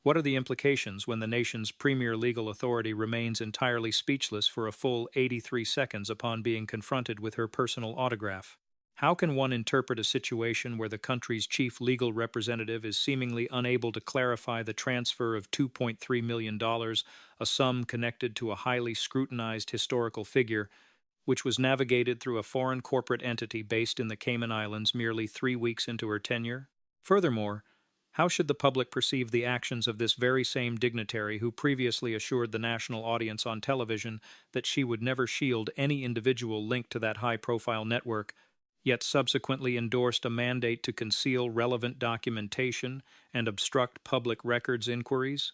What are the implications when the nation's premier legal authority remains entirely speechless for a full 83 seconds upon being confronted with her personal autograph? How can one interpret a situation where the country's chief legal representative is seemingly unable to clarify the transfer of $2.3 million, a sum connected to a highly scrutinized historical figure, which was navigated through a foreign corporate entity based in the Cayman Islands merely 3 weeks into her tenure? Furthermore, how should the public perceive the actions of this very same dignitary who previously assured the national audience on television that she would never shield any individual linked to that high-profile network, yet subsequently endorsed a mandate to conceal relevant documentation and obstruct public records inquiries?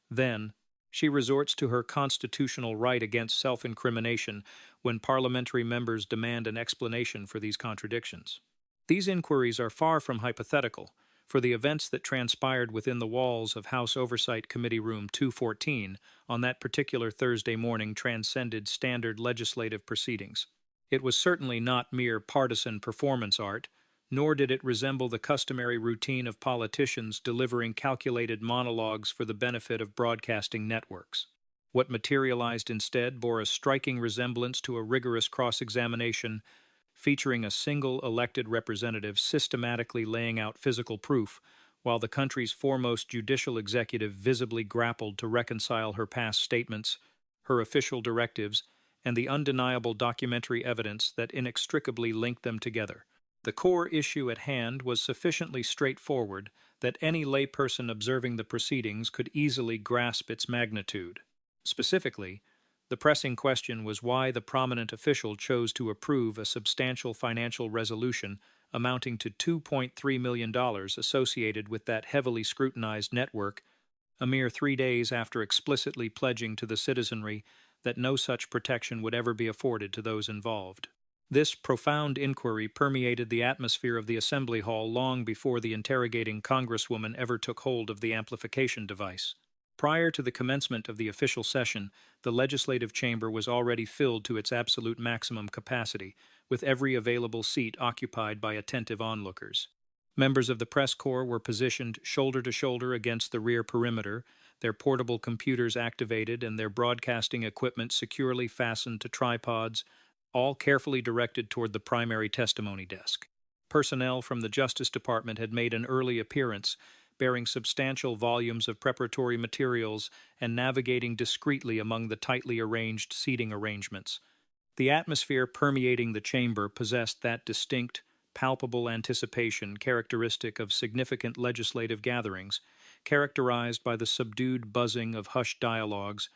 Then, she resorts to her constitutional right against self-incrimination when parliamentary members demand an explanation for these contradictions. These inquiries are far from hypothetical, for the events that transpired within the walls of House Oversight Committee Room 214 on that particular Thursday morning transcended standard legislative proceedings. It was certainly not mere partisan performance art, nor did it resemble the customary routine of politicians delivering calculated monologues for the benefit of broadcasting networks. What materialized instead bore a striking resemblance to a rigorous cross-examination featuring a single elected representative systematically laying out physical proof, while the country's foremost judicial executive visibly grappled to reconcile her past statements, her official directives, and the undeniable documentary evidence that inextricably linked them together. The core issue at hand was sufficiently straightforward that any layperson observing the proceedings could easily grasp its magnitude. Specifically, the pressing question was why the prominent official chose to approve a substantial financial resolution amounting to $2.3 million associated with that heavily scrutinized network, a mere 3 days after explicitly pledging to the citizenry that no such protection would ever be afforded to those involved. This profound inquiry permeated the atmosphere of the Assembly Hall long before the interrogating Congresswoman ever took hold of the amplification device. Prior to the commencement of the official session, the legislative chamber was already filled to its absolute maximum capacity, with every available seat occupied by attentive onlookers. Members of the press corps were positioned shoulder to shoulder against the rear perimeter, their portable computers activated and their broadcasting equipment securely fastened to tripods, all carefully directed toward the primary testimony desk. Personnel from the Justice Department had made an early appearance, bearing substantial volumes of preparatory materials and navigating discreetly among the tightly arranged seating arrangements. The atmosphere permeating the chamber possessed that distinct, palpable anticipation characteristic of significant legislative gatherings, characterized by the subdued buzzing of hushed dialogues,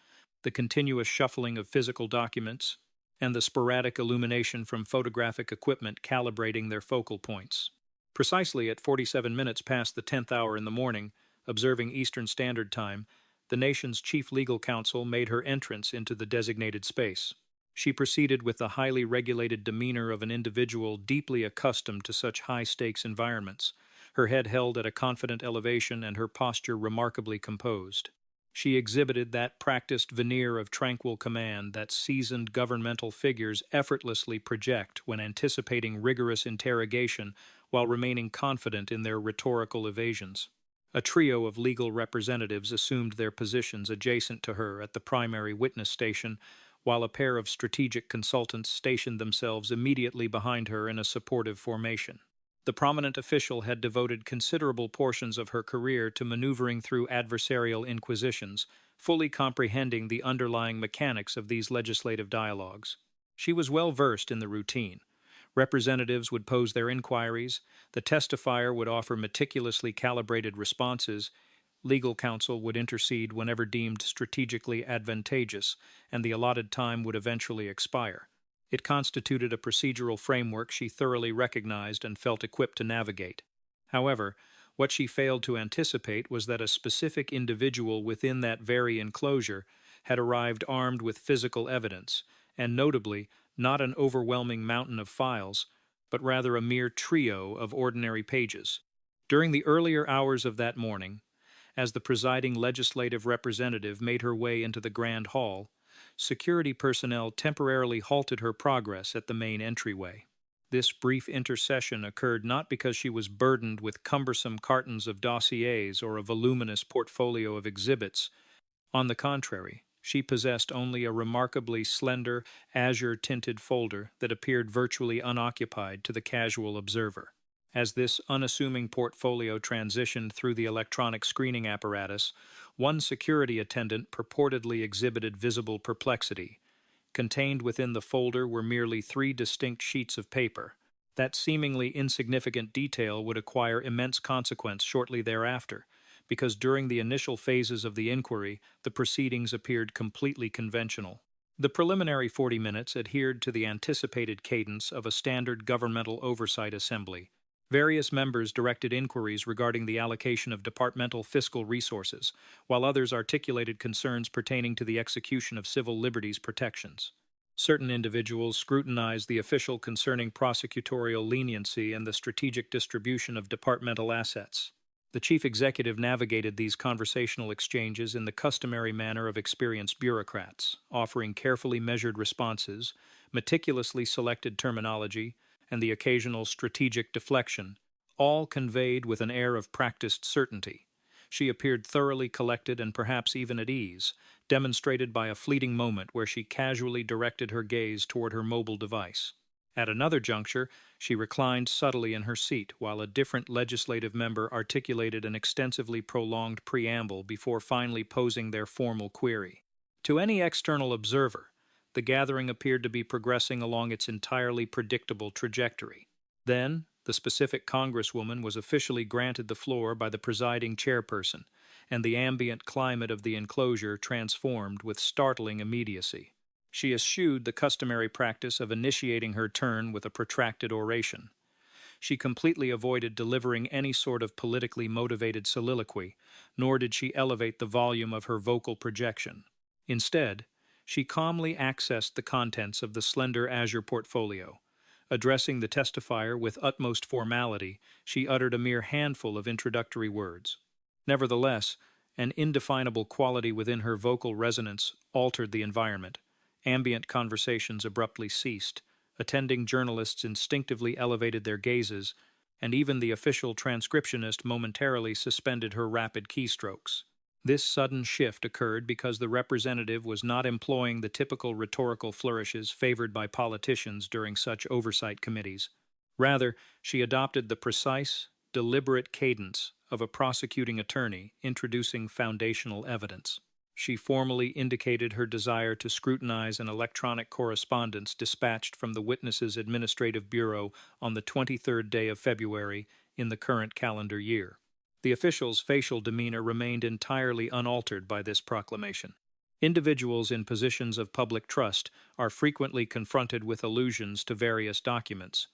the continuous shuffling of physical documents, and the sporadic illumination from photographic equipment calibrating their focal points. Precisely at 47 minutes past the 10th hour in the morning, observing Eastern Standard Time, the nation's chief legal counsel made her entrance into the designated space. She proceeded with the highly regulated demeanor of an individual deeply accustomed to such high-stakes environments, her head held at a confident elevation and her posture remarkably composed. She exhibited that practiced veneer of tranquil command that seasoned governmental figures effortlessly project when anticipating rigorous interrogation while remaining confident in their rhetorical evasions. A trio of legal representatives assumed their positions adjacent to her at the primary witness station, while a pair of strategic consultants stationed themselves immediately behind her in a supportive formation. The prominent official had devoted considerable portions of her career to maneuvering through adversarial inquisitions, fully comprehending the underlying mechanics of these legislative dialogues. She was well versed in the routine. Representatives would pose their inquiries, the testifier would offer meticulously calibrated responses, legal counsel would intercede whenever deemed strategically advantageous, and the allotted time would eventually expire. It constituted a procedural framework she thoroughly recognized and felt equipped to navigate. However, what she failed to anticipate was that a specific individual within that very enclosure had arrived armed with physical evidence, and notably, not an overwhelming mountain of files, but rather a mere trio of ordinary pages. During the earlier hours of that morning, as the presiding legislative representative made her way into the Grand Hall, security personnel temporarily halted her progress at the main entryway. This brief intercession occurred not because she was burdened with cumbersome cartons of dossiers or a voluminous portfolio of exhibits. On the contrary, she possessed only a remarkably slender, azure-tinted folder that appeared virtually unoccupied to the casual observer. As this unassuming portfolio transitioned through the electronic screening apparatus, one security attendant purportedly exhibited visible perplexity. Contained within the folder were merely 3 distinct sheets of paper. That seemingly insignificant detail would acquire immense consequence shortly thereafter, because during the initial phases of the inquiry, the proceedings appeared completely conventional. The preliminary 40 minutes adhered to the anticipated cadence of a standard governmental oversight assembly. Various members directed inquiries regarding the allocation of departmental fiscal resources, while others articulated concerns pertaining to the execution of civil liberties protections. Certain individuals scrutinized the official concerning prosecutorial leniency and the strategic distribution of departmental assets. The chief executive navigated these conversational exchanges in the customary manner of experienced bureaucrats, offering carefully measured responses, meticulously selected terminology, and the occasional strategic deflection, all conveyed with an air of practiced certainty. She appeared thoroughly collected and perhaps even at ease, demonstrated by a fleeting moment where she casually directed her gaze toward her mobile device. At another juncture, she reclined subtly in her seat while a different legislative member articulated an extensively prolonged preamble before finally posing their formal query. To any external observer, the gathering appeared to be progressing along its entirely predictable trajectory. Then, the specific congresswoman was officially granted the floor by the presiding chairperson, and the ambient climate of the enclosure transformed with startling immediacy. She eschewed the customary practice of initiating her turn with a protracted oration. She completely avoided delivering any sort of politically motivated soliloquy, nor did she elevate the volume of her vocal projection. Instead, she calmly accessed the contents of the slender azure portfolio. Addressing the testifier with utmost formality, she uttered a mere handful of introductory words. Nevertheless, an indefinable quality within her vocal resonance altered the environment. Ambient conversations abruptly ceased, attending journalists instinctively elevated their gazes, and even the official transcriptionist momentarily suspended her rapid keystrokes. This sudden shift occurred because the representative was not employing the typical rhetorical flourishes favored by politicians during such oversight committees. Rather, she adopted the precise, deliberate cadence of a prosecuting attorney introducing foundational evidence. She formally indicated her desire to scrutinize an electronic correspondence dispatched from the Witnesses Administrative Bureau on the 23rd day of February in the current calendar year. The official's facial demeanor remained entirely unaltered by this proclamation. Individuals in positions of public trust are frequently confronted with allusions to various documents.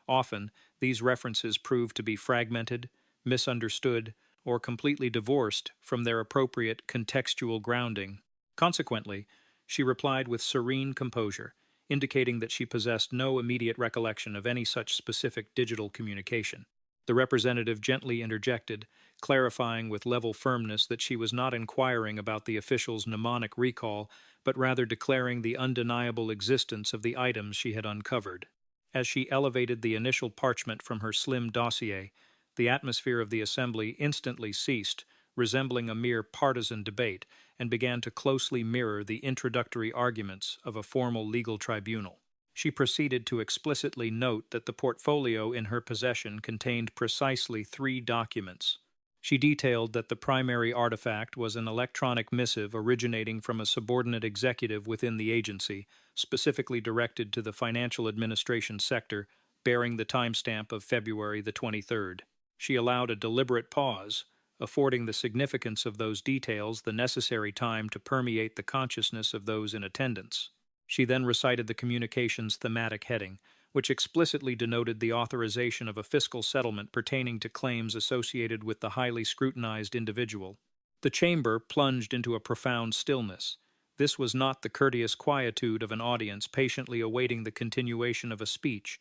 Often, these references prove to be fragmented, misunderstood, or completely divorced from their appropriate contextual grounding. Consequently, she replied with serene composure, indicating that she possessed no immediate recollection of any such specific digital communication. The representative gently interjected, clarifying with level firmness that she was not inquiring about the official's mnemonic recall, but rather declaring the undeniable existence of the items she had uncovered. As she elevated the initial parchment from her slim dossier, the atmosphere of the assembly instantly ceased, resembling a mere partisan debate, and began to closely mirror the introductory arguments of a formal legal tribunal. She proceeded to explicitly note that the portfolio in her possession contained precisely 3 documents. She detailed that the primary artifact was an electronic missive originating from a subordinate executive within the agency, specifically directed to the financial administration sector, bearing the timestamp of February the 23rd. She allowed a deliberate pause, affording the significance of those details the necessary time to permeate the consciousness of those in attendance. She then recited the communication's thematic heading, which explicitly denoted the authorization of a fiscal settlement pertaining to claims associated with the highly scrutinized individual. The chamber plunged into a profound stillness. This was not the courteous quietude of an audience patiently awaiting the continuation of a speech,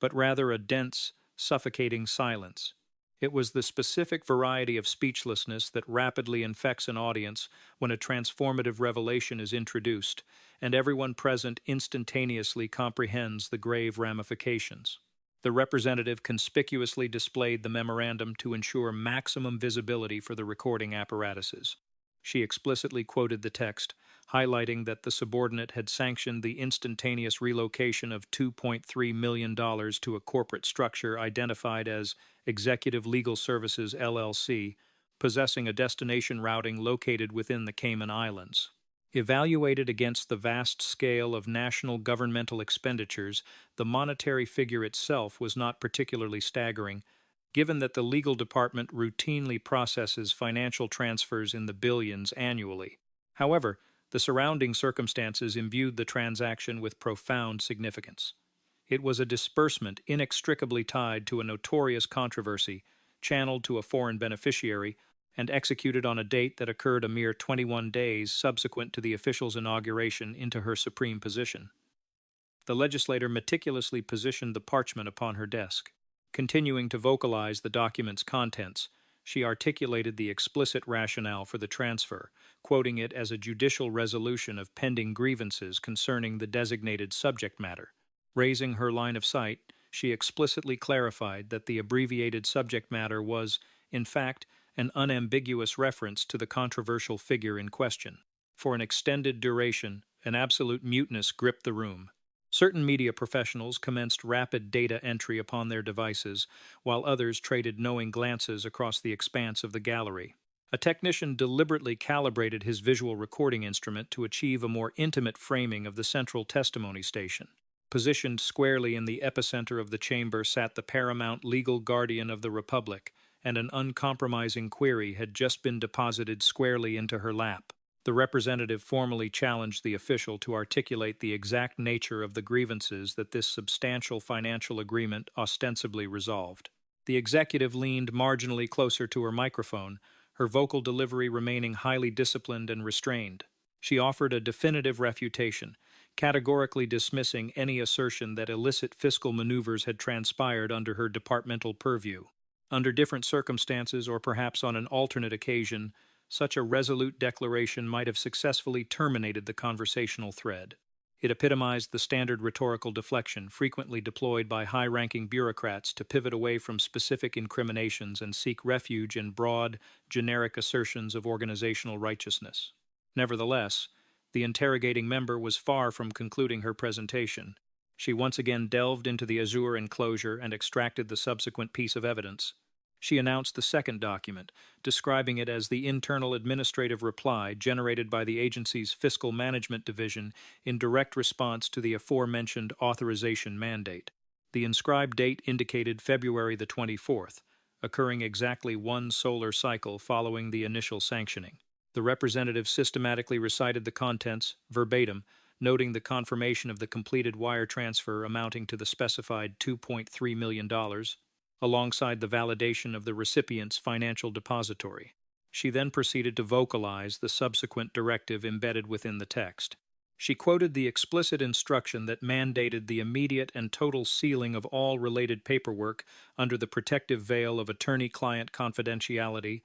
but rather a dense, suffocating silence. It was the specific variety of speechlessness that rapidly infects an audience when a transformative revelation is introduced, and everyone present instantaneously comprehends the grave ramifications. The representative conspicuously displayed the memorandum to ensure maximum visibility for the recording apparatuses. She explicitly quoted the text, highlighting that the subordinate had sanctioned the instantaneous relocation of $2.3 million to a corporate structure identified as Executive Legal Services LLC, possessing a destination routing located within the Cayman Islands. Evaluated against the vast scale of national governmental expenditures, the monetary figure itself was not particularly staggering, given that the legal department routinely processes financial transfers in the billions annually. However, the surrounding circumstances imbued the transaction with profound significance. It was a disbursement inextricably tied to a notorious controversy, channeled to a foreign beneficiary, and executed on a date that occurred a mere 21 days subsequent to the official's inauguration into her supreme position. The legislator meticulously positioned the parchment upon her desk. Continuing to vocalize the document's contents, she articulated the explicit rationale for the transfer, quoting it as a judicial resolution of pending grievances concerning the designated subject matter. Raising her line of sight, she explicitly clarified that the abbreviated subject matter was, in fact, an unambiguous reference to the controversial figure in question. For an extended duration, an absolute muteness gripped the room. Certain media professionals commenced rapid data entry upon their devices, while others traded knowing glances across the expanse of the gallery. A technician deliberately calibrated his visual recording instrument to achieve a more intimate framing of the central testimony station. Positioned squarely in the epicenter of the chamber sat the paramount legal guardian of the Republic, and an uncompromising query had just been deposited squarely into her lap. The representative formally challenged the official to articulate the exact nature of the grievances that this substantial financial agreement ostensibly resolved. The executive leaned marginally closer to her microphone, her vocal delivery remaining highly disciplined and restrained. She offered a definitive refutation, categorically dismissing any assertion that illicit fiscal maneuvers had transpired under her departmental purview. Under different circumstances, or perhaps on an alternate occasion, such a resolute declaration might have successfully terminated the conversational thread. It epitomized the standard rhetorical deflection frequently deployed by high-ranking bureaucrats to pivot away from specific incriminations and seek refuge in broad, generic assertions of organizational righteousness. Nevertheless, the interrogating member was far from concluding her presentation. She once again delved into the azure enclosure and extracted the subsequent piece of evidence. She announced the second document, describing it as the internal administrative reply generated by the agency's Fiscal Management Division in direct response to the aforementioned authorization mandate. The inscribed date indicated February the 24th, occurring exactly one solar cycle following the initial sanctioning. The representative systematically recited the contents, verbatim, noting the confirmation of the completed wire transfer amounting to the specified $2.3 million, alongside the validation of the recipient's financial depository. She then proceeded to vocalize the subsequent directive embedded within the text. She quoted the explicit instruction that mandated the immediate and total sealing of all related paperwork under the protective veil of attorney-client confidentiality,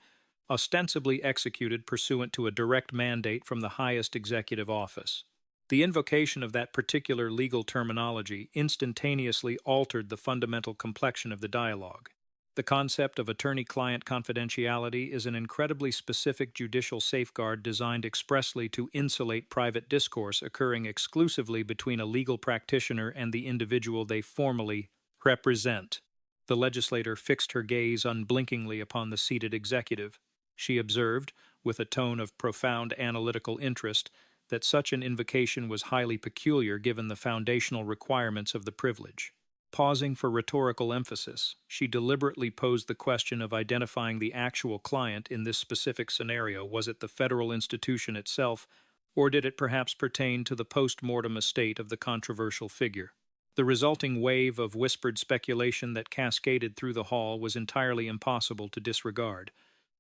ostensibly executed pursuant to a direct mandate from the highest executive office. The invocation of that particular legal terminology instantaneously altered the fundamental complexion of the dialogue. The concept of attorney-client confidentiality is an incredibly specific judicial safeguard designed expressly to insulate private discourse occurring exclusively between a legal practitioner and the individual they formally represent. The legislator fixed her gaze unblinkingly upon the seated executive. She observed, with a tone of profound analytical interest, that such an invocation was highly peculiar given the foundational requirements of the privilege. Pausing for rhetorical emphasis, she deliberately posed the question of identifying the actual client in this specific scenario. Was it the federal institution itself, or did it perhaps pertain to the post-mortem estate of the controversial figure? The resulting wave of whispered speculation that cascaded through the hall was entirely impossible to disregard.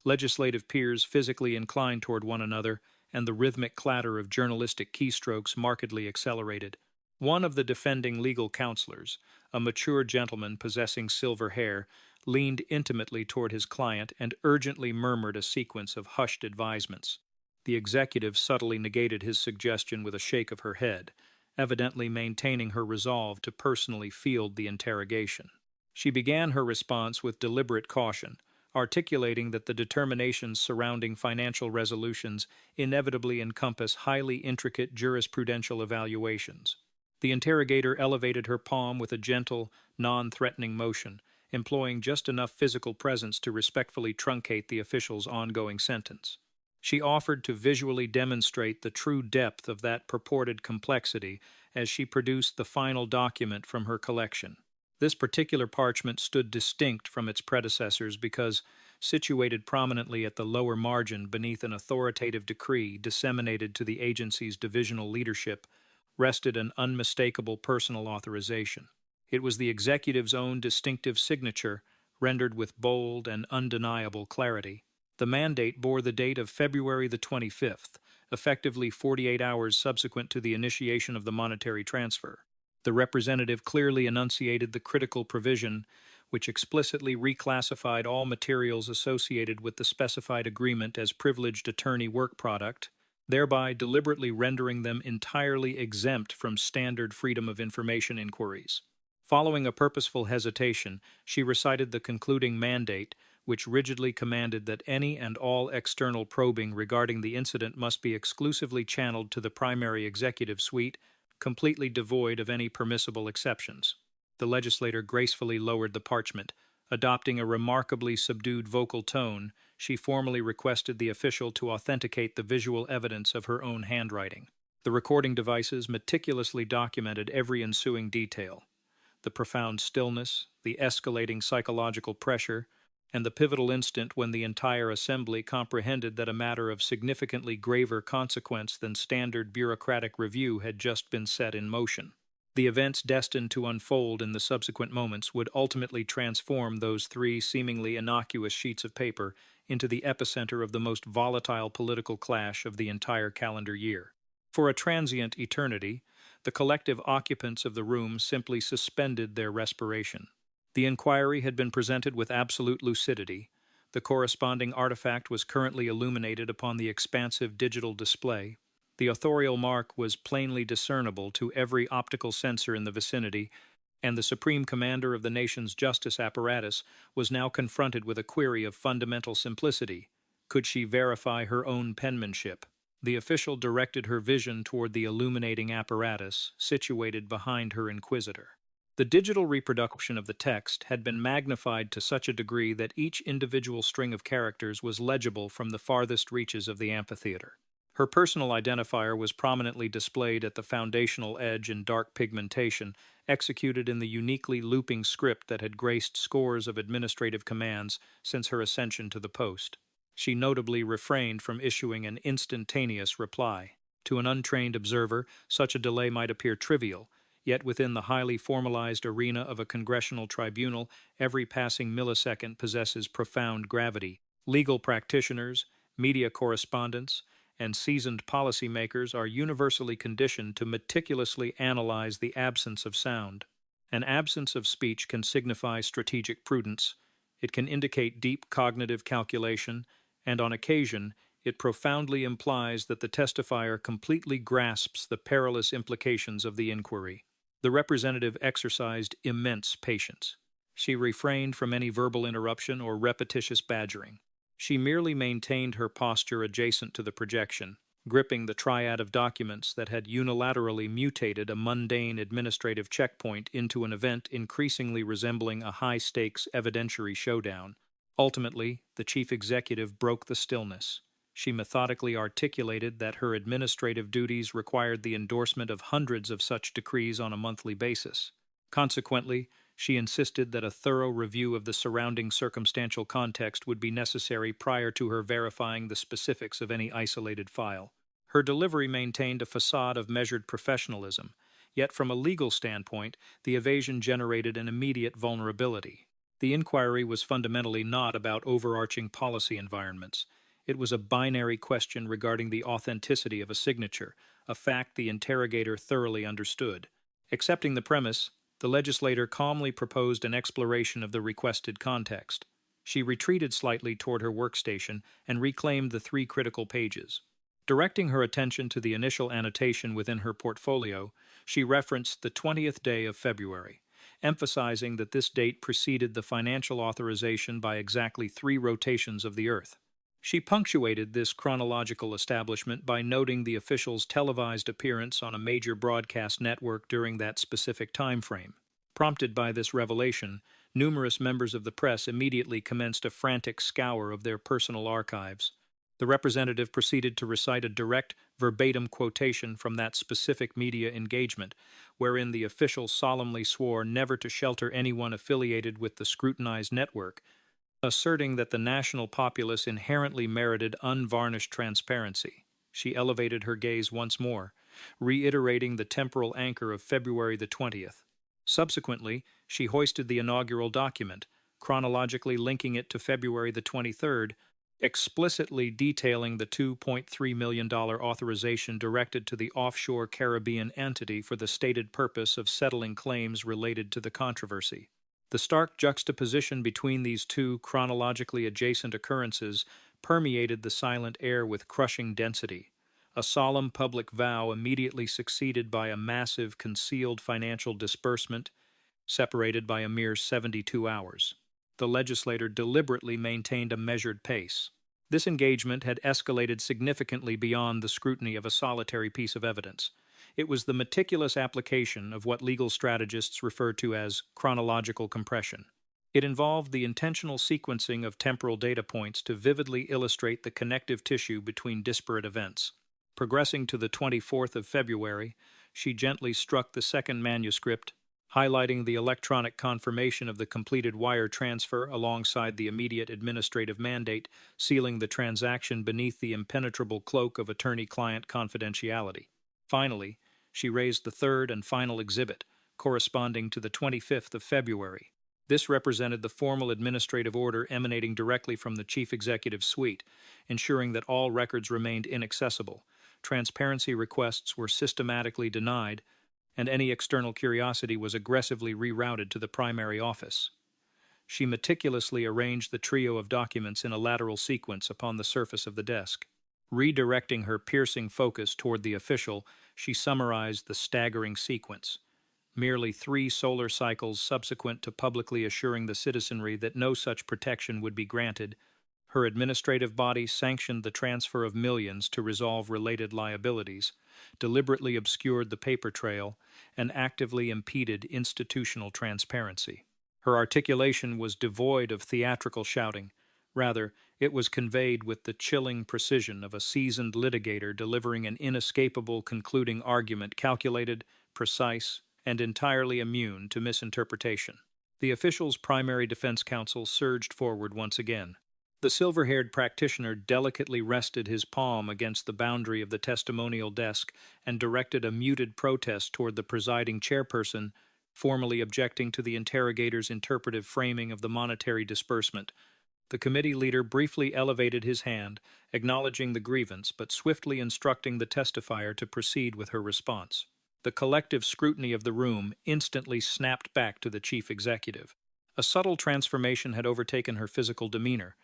Legislative peers physically inclined toward one another, and the rhythmic clatter of journalistic keystrokes markedly accelerated. One of the defending legal counselors, a mature gentleman possessing silver hair, leaned intimately toward his client and urgently murmured a sequence of hushed advisements. The executive subtly negated his suggestion with a shake of her head, evidently maintaining her resolve to personally field the interrogation. She began her response with deliberate caution, articulating that the determinations surrounding financial resolutions inevitably encompass highly intricate jurisprudential evaluations. The interrogator elevated her palm with a gentle, non-threatening motion, employing just enough physical presence to respectfully truncate the official's ongoing sentence. She offered to visually demonstrate the true depth of that purported complexity as she produced the final document from her collection. This particular parchment stood distinct from its predecessors because, situated prominently at the lower margin beneath an authoritative decree disseminated to the agency's divisional leadership, rested an unmistakable personal authorization. It was the executive's own distinctive signature, rendered with bold and undeniable clarity. The mandate bore the date of February the 25th, effectively 48 hours subsequent to the initiation of the monetary transfer. The representative clearly enunciated the critical provision, which explicitly reclassified all materials associated with the specified agreement as privileged attorney work product, thereby deliberately rendering them entirely exempt from standard freedom of information inquiries. Following a purposeful hesitation, she recited the concluding mandate, which rigidly commanded that any and all external probing regarding the incident must be exclusively channeled to the primary executive suite, completely devoid of any permissible exceptions. The legislator gracefully lowered the parchment. Adopting a remarkably subdued vocal tone, she formally requested the official to authenticate the visual evidence of her own handwriting. The recording devices meticulously documented every ensuing detail. The profound stillness, the escalating psychological pressure, and the pivotal instant when the entire assembly comprehended that a matter of significantly graver consequence than standard bureaucratic review had just been set in motion. The events destined to unfold in the subsequent moments would ultimately transform those three seemingly innocuous sheets of paper into the epicenter of the most volatile political clash of the entire calendar year. For a transient eternity, the collective occupants of the room simply suspended their respiration. The inquiry had been presented with absolute lucidity. The corresponding artifact was currently illuminated upon the expansive digital display. The authorial mark was plainly discernible to every optical sensor in the vicinity, and the supreme commander of the nation's justice apparatus was now confronted with a query of fundamental simplicity. Could she verify her own penmanship? The official directed her vision toward the illuminating apparatus situated behind her inquisitor. The digital reproduction of the text had been magnified to such a degree that each individual string of characters was legible from the farthest reaches of the amphitheater. Her personal identifier was prominently displayed at the foundational edge in dark pigmentation, executed in the uniquely looping script that had graced scores of administrative commands since her ascension to the post. She notably refrained from issuing an instantaneous reply. To an untrained observer, such a delay might appear trivial, yet within the highly formalized arena of a congressional tribunal, every passing millisecond possesses profound gravity. Legal practitioners, media correspondents, and seasoned policymakers are universally conditioned to meticulously analyze the absence of sound. An absence of speech can signify strategic prudence. It can indicate deep cognitive calculation, and on occasion, it profoundly implies that the testifier completely grasps the perilous implications of the inquiry. The representative exercised immense patience. She refrained from any verbal interruption or repetitious badgering. She merely maintained her posture adjacent to the projection, gripping the triad of documents that had unilaterally mutated a mundane administrative checkpoint into an event increasingly resembling a high-stakes evidentiary showdown. Ultimately, the chief executive broke the stillness. She methodically articulated that her administrative duties required the endorsement of hundreds of such decrees on a monthly basis. Consequently, she insisted that a thorough review of the surrounding circumstantial context would be necessary prior to her verifying the specifics of any isolated file. Her delivery maintained a facade of measured professionalism, yet from a legal standpoint, the evasion generated an immediate vulnerability. The inquiry was fundamentally not about overarching policy environments. It was a binary question regarding the authenticity of a signature, a fact the interrogator thoroughly understood. Accepting the premise, the legislator calmly proposed an exploration of the requested context. She retreated slightly toward her workstation and reclaimed the three critical pages. Directing her attention to the initial annotation within her portfolio, she referenced the 20th day of February, emphasizing that this date preceded the financial authorization by exactly 3 rotations of the Earth. She punctuated this chronological establishment by noting the official's televised appearance on a major broadcast network during that specific time frame. Prompted by this revelation, numerous members of the press immediately commenced a frantic scour of their personal archives. The representative proceeded to recite a direct, verbatim quotation from that specific media engagement, wherein the official solemnly swore never to shelter anyone affiliated with the scrutinized network, asserting that the national populace inherently merited unvarnished transparency. She elevated her gaze once more, reiterating the temporal anchor of February the 20th. Subsequently, she hoisted the inaugural document, chronologically linking it to February the 23rd, explicitly detailing the $2.3 million authorization directed to the offshore Caribbean entity for the stated purpose of settling claims related to the controversy. The stark juxtaposition between these two chronologically adjacent occurrences permeated the silent air with crushing density. A solemn public vow immediately succeeded by a massive concealed financial disbursement, separated by a mere 72 hours. The legislator deliberately maintained a measured pace. This engagement had escalated significantly beyond the scrutiny of a solitary piece of evidence. It was the meticulous application of what legal strategists refer to as chronological compression. It involved the intentional sequencing of temporal data points to vividly illustrate the connective tissue between disparate events. Progressing to the 24th of February, she gently struck the second manuscript, highlighting the electronic confirmation of the completed wire transfer alongside the immediate administrative mandate, sealing the transaction beneath the impenetrable cloak of attorney-client confidentiality. Finally, she raised the third and final exhibit, corresponding to the 25th of February. This represented the formal administrative order emanating directly from the Chief Executive's suite, ensuring that all records remained inaccessible. Transparency requests were systematically denied, and any external curiosity was aggressively rerouted to the primary office. She meticulously arranged the trio of documents in a lateral sequence upon the surface of the desk. Redirecting her piercing focus toward the official, she summarized the staggering sequence. Merely 3 solar cycles subsequent to publicly assuring the citizenry that no such protection would be granted, her administrative body sanctioned the transfer of millions to resolve related liabilities, deliberately obscured the paper trail, and actively impeded institutional transparency. Her articulation was devoid of theatrical shouting. Rather, it was conveyed with the chilling precision of a seasoned litigator delivering an inescapable concluding argument calculated, precise, and entirely immune to misinterpretation. The official's primary defense counsel surged forward once again. The silver-haired practitioner delicately rested his palm against the boundary of the testimonial desk and directed a muted protest toward the presiding chairperson, formally objecting to the interrogator's interpretive framing of the monetary disbursement. The committee leader briefly elevated his hand, acknowledging the grievance but swiftly instructing the testifier to proceed with her response. The collective scrutiny of the room instantly snapped back to the chief executive. A subtle transformation had overtaken her physical demeanor.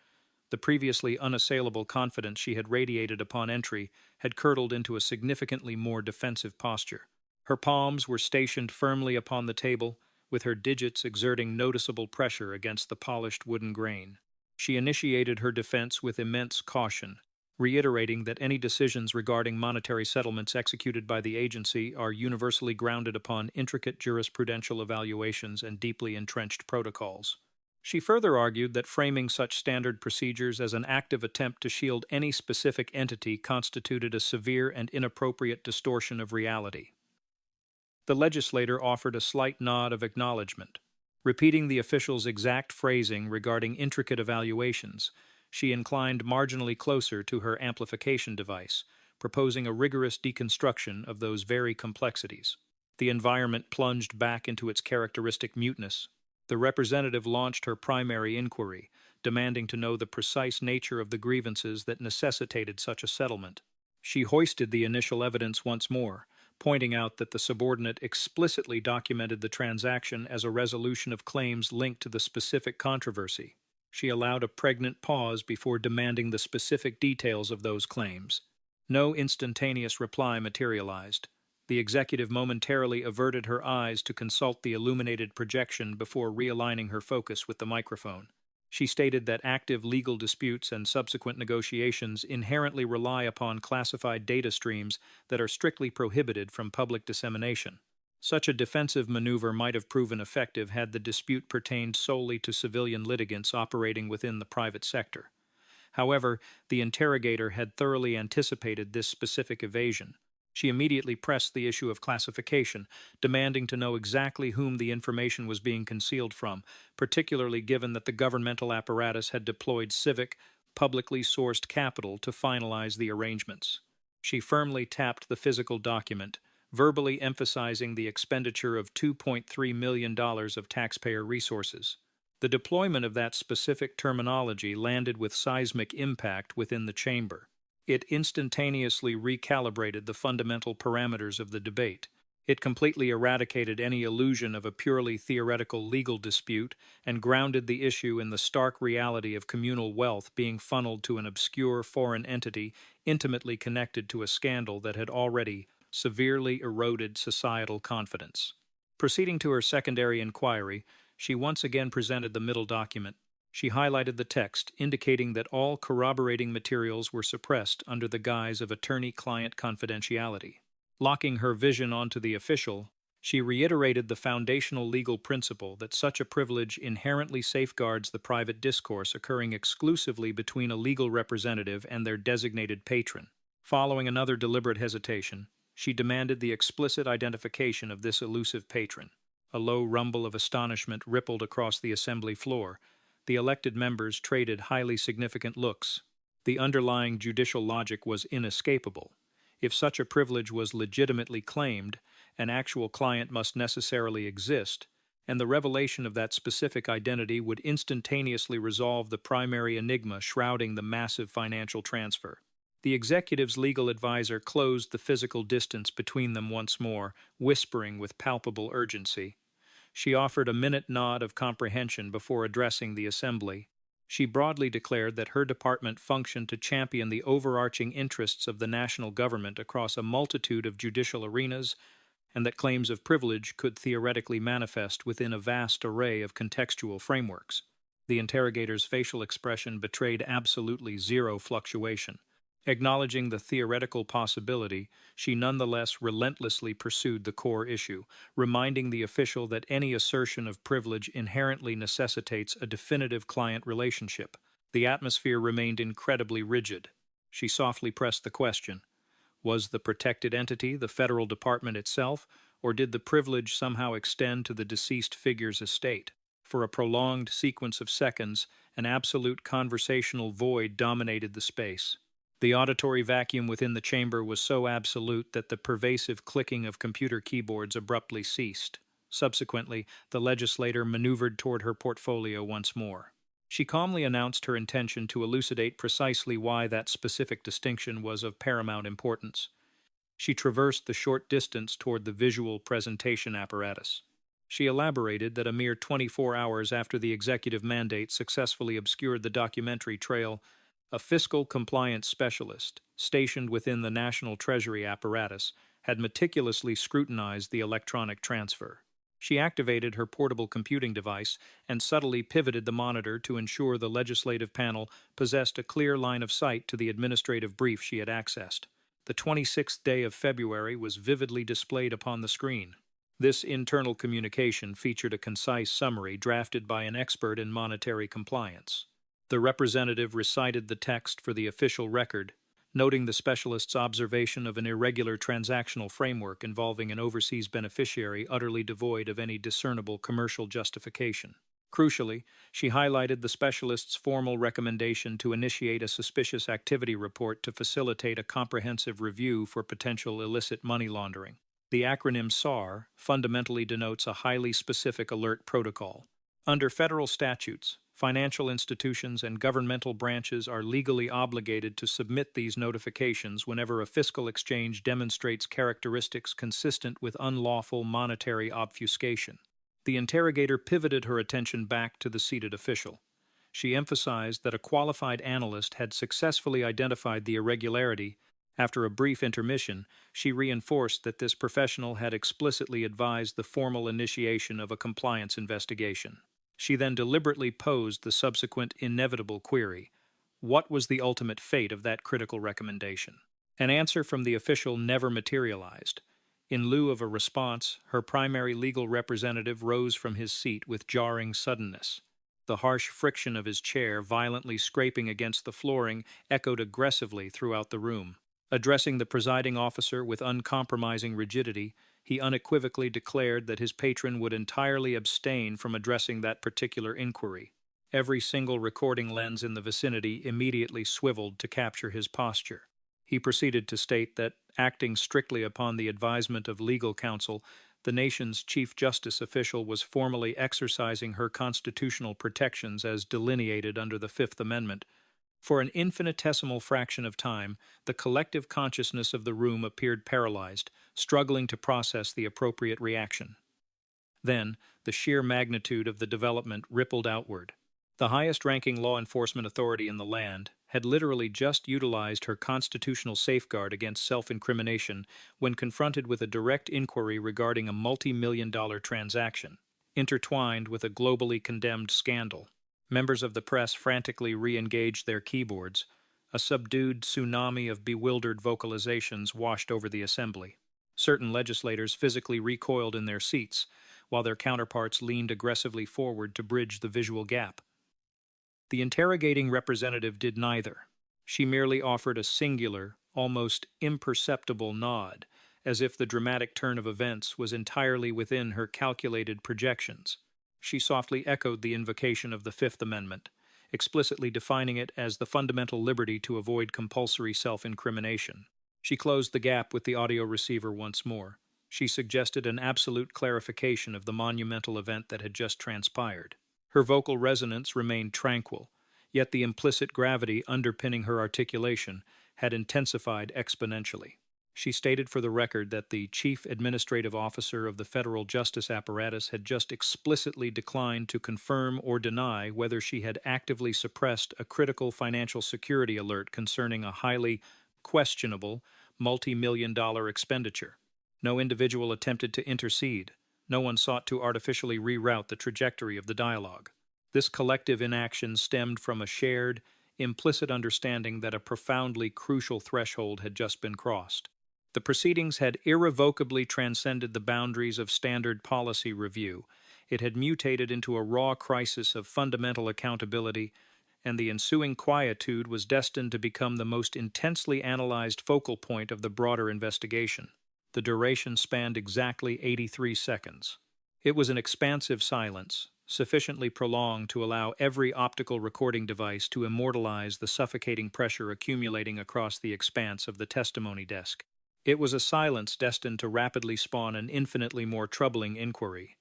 The previously unassailable confidence she had radiated upon entry had curdled into a significantly more defensive posture. Her palms were stationed firmly upon the table, with her digits exerting noticeable pressure against the polished wooden grain. She initiated her defense with immense caution, reiterating that any decisions regarding monetary settlements executed by the agency are universally grounded upon intricate jurisprudential evaluations and deeply entrenched protocols. She further argued that framing such standard procedures as an active attempt to shield any specific entity constituted a severe and inappropriate distortion of reality. The legislator offered a slight nod of acknowledgement. Repeating the official's exact phrasing regarding intricate evaluations, she inclined marginally closer to her amplification device, proposing a rigorous deconstruction of those very complexities. The environment plunged back into its characteristic muteness. The representative launched her primary inquiry, demanding to know the precise nature of the grievances that necessitated such a settlement. She hoisted the initial evidence once more, pointing out that the subordinate explicitly documented the transaction as a resolution of claims linked to the specific controversy. She allowed a pregnant pause before demanding the specific details of those claims. No instantaneous reply materialized. The executive momentarily averted her eyes to consult the illuminated projection before realigning her focus with the microphone. She stated that active legal disputes and subsequent negotiations inherently rely upon classified data streams that are strictly prohibited from public dissemination. Such a defensive maneuver might have proven effective had the dispute pertained solely to civilian litigants operating within the private sector. However, the interrogator had thoroughly anticipated this specific evasion. She immediately pressed the issue of classification, demanding to know exactly whom the information was being concealed from, particularly given that the governmental apparatus had deployed civic, publicly sourced capital to finalize the arrangements. She firmly tapped the physical document, verbally emphasizing the expenditure of $2.3 million of taxpayer resources. The deployment of that specific terminology landed with seismic impact within the chamber. It instantaneously recalibrated the fundamental parameters of the debate. It completely eradicated any illusion of a purely theoretical legal dispute and grounded the issue in the stark reality of communal wealth being funneled to an obscure foreign entity intimately connected to a scandal that had already severely eroded societal confidence. Proceeding to her secondary inquiry, she once again presented the middle document. She highlighted the text, indicating that all corroborating materials were suppressed under the guise of attorney-client confidentiality. Locking her vision onto the official, she reiterated the foundational legal principle that such a privilege inherently safeguards the private discourse occurring exclusively between a legal representative and their designated patron. Following another deliberate hesitation, she demanded the explicit identification of this elusive patron. A low rumble of astonishment rippled across the assembly floor. The elected members traded highly significant looks. The underlying judicial logic was inescapable. If such a privilege was legitimately claimed, an actual client must necessarily exist, and the revelation of that specific identity would instantaneously resolve the primary enigma shrouding the massive financial transfer. The executive's legal advisor closed the physical distance between them once more, whispering with palpable urgency. She offered a minute nod of comprehension before addressing the assembly. She broadly declared that her department functioned to champion the overarching interests of the national government across a multitude of judicial arenas, and that claims of privilege could theoretically manifest within a vast array of contextual frameworks. The interrogator's facial expression betrayed absolutely zero fluctuation. Acknowledging the theoretical possibility, she nonetheless relentlessly pursued the core issue, reminding the official that any assertion of privilege inherently necessitates a definitive client relationship. The atmosphere remained incredibly rigid. She softly pressed the question: was the protected entity the federal department itself, or did the privilege somehow extend to the deceased figure's estate? For a prolonged sequence of seconds, an absolute conversational void dominated the space. The auditory vacuum within the chamber was so absolute that the pervasive clicking of computer keyboards abruptly ceased. Subsequently, the legislator maneuvered toward her portfolio once more. She calmly announced her intention to elucidate precisely why that specific distinction was of paramount importance. She traversed the short distance toward the visual presentation apparatus. She elaborated that a mere 24 hours after the executive mandate successfully obscured the documentary trail, a fiscal compliance specialist, stationed within the National Treasury apparatus, had meticulously scrutinized the electronic transfer. She activated her portable computing device and subtly pivoted the monitor to ensure the legislative panel possessed a clear line of sight to the administrative brief she had accessed. The 26th day of February was vividly displayed upon the screen. This internal communication featured a concise summary drafted by an expert in monetary compliance. The representative recited the text for the official record, noting the specialist's observation of an irregular transactional framework involving an overseas beneficiary utterly devoid of any discernible commercial justification. Crucially, she highlighted the specialist's formal recommendation to initiate a suspicious activity report to facilitate a comprehensive review for potential illicit money laundering. The acronym SAR fundamentally denotes a highly specific alert protocol. Under federal statutes, financial institutions and governmental branches are legally obligated to submit these notifications whenever a fiscal exchange demonstrates characteristics consistent with unlawful monetary obfuscation. The interrogator pivoted her attention back to the seated official. She emphasized that a qualified analyst had successfully identified the irregularity After a brief intermission, she reinforced that this professional had explicitly advised the formal initiation of a compliance investigation. She then deliberately posed the subsequent inevitable query: what was the ultimate fate of that critical recommendation? An answer from the official never materialized. In lieu of a response, her primary legal representative rose from his seat with jarring suddenness. The harsh friction of his chair, violently scraping against the flooring, echoed aggressively throughout the room. Addressing the presiding officer with uncompromising rigidity, he unequivocally declared that his patron would entirely abstain from addressing that particular inquiry. Every single recording lens in the vicinity immediately swiveled to capture his posture. He proceeded to state that, acting strictly upon the advisement of legal counsel, the nation's Chief Justice official was formally exercising her constitutional protections as delineated under the Fifth Amendment. For an infinitesimal fraction of time, the collective consciousness of the room appeared paralyzed, struggling to process the appropriate reaction. Then, the sheer magnitude of the development rippled outward. The highest-ranking law enforcement authority in the land had literally just utilized her constitutional safeguard against self-incrimination when confronted with a direct inquiry regarding a multi-million-dollar transaction, intertwined with a globally condemned scandal. Members of the press frantically re-engaged their keyboards. A subdued tsunami of bewildered vocalizations washed over the assembly. Certain legislators physically recoiled in their seats, while their counterparts leaned aggressively forward to bridge the visual gap. The interrogating representative did neither. She merely offered a singular, almost imperceptible nod, as if the dramatic turn of events was entirely within her calculated projections. She softly echoed the invocation of the Fifth Amendment, explicitly defining it as the fundamental liberty to avoid compulsory self-incrimination. She closed the gap with the audio receiver once more. She suggested an absolute clarification of the monumental event that had just transpired. Her vocal resonance remained tranquil, yet the implicit gravity underpinning her articulation had intensified exponentially. She stated for the record that the Chief Administrative Officer of the federal justice apparatus had just explicitly declined to confirm or deny whether she had actively suppressed a critical financial security alert concerning a highly questionable multi-million-dollar expenditure. No individual attempted to intercede. No one sought to artificially reroute the trajectory of the dialogue. This collective inaction stemmed from a shared, implicit understanding that a profoundly crucial threshold had just been crossed. The proceedings had irrevocably transcended the boundaries of standard policy review. It had mutated into a raw crisis of fundamental accountability, and the ensuing quietude was destined to become the most intensely analyzed focal point of the broader investigation. The duration spanned exactly 83 seconds. It was an expansive silence, sufficiently prolonged to allow every optical recording device to immortalize the suffocating pressure accumulating across the expanse of the testimony desk. It was a silence destined to rapidly spawn an infinitely more troubling inquiry.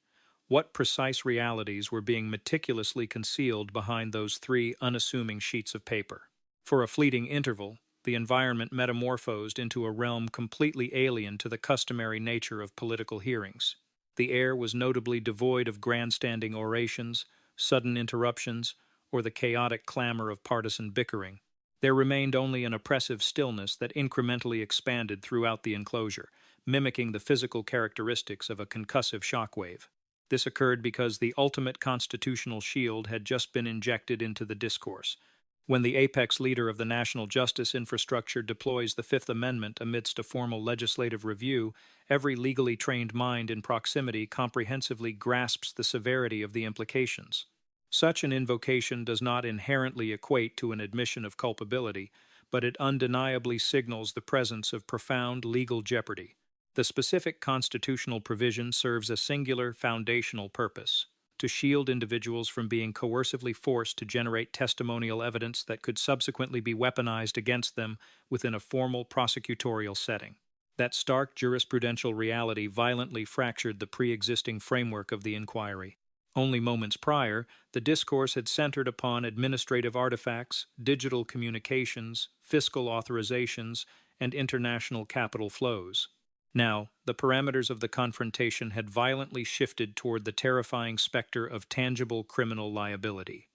What precise realities were being meticulously concealed behind those three unassuming sheets of paper? For a fleeting interval, the environment metamorphosed into a realm completely alien to the customary nature of political hearings. The air was notably devoid of grandstanding orations, sudden interruptions, or the chaotic clamor of partisan bickering. There remained only an oppressive stillness that incrementally expanded throughout the enclosure, mimicking the physical characteristics of a concussive shockwave. This occurred because the ultimate constitutional shield had just been injected into the discourse. When the apex leader of the national justice infrastructure deploys the Fifth Amendment amidst a formal legislative review, every legally trained mind in proximity comprehensively grasps the severity of the implications. Such an invocation does not inherently equate to an admission of culpability, but it undeniably signals the presence of profound legal jeopardy. The specific constitutional provision serves a singular foundational purpose: to shield individuals from being coercively forced to generate testimonial evidence that could subsequently be weaponized against them within a formal prosecutorial setting. That stark jurisprudential reality violently fractured the pre-existing framework of the inquiry. Only moments prior, the discourse had centered upon administrative artifacts, digital communications, fiscal authorizations, and international capital flows. Now, the parameters of the confrontation had violently shifted toward the terrifying specter of tangible criminal liability.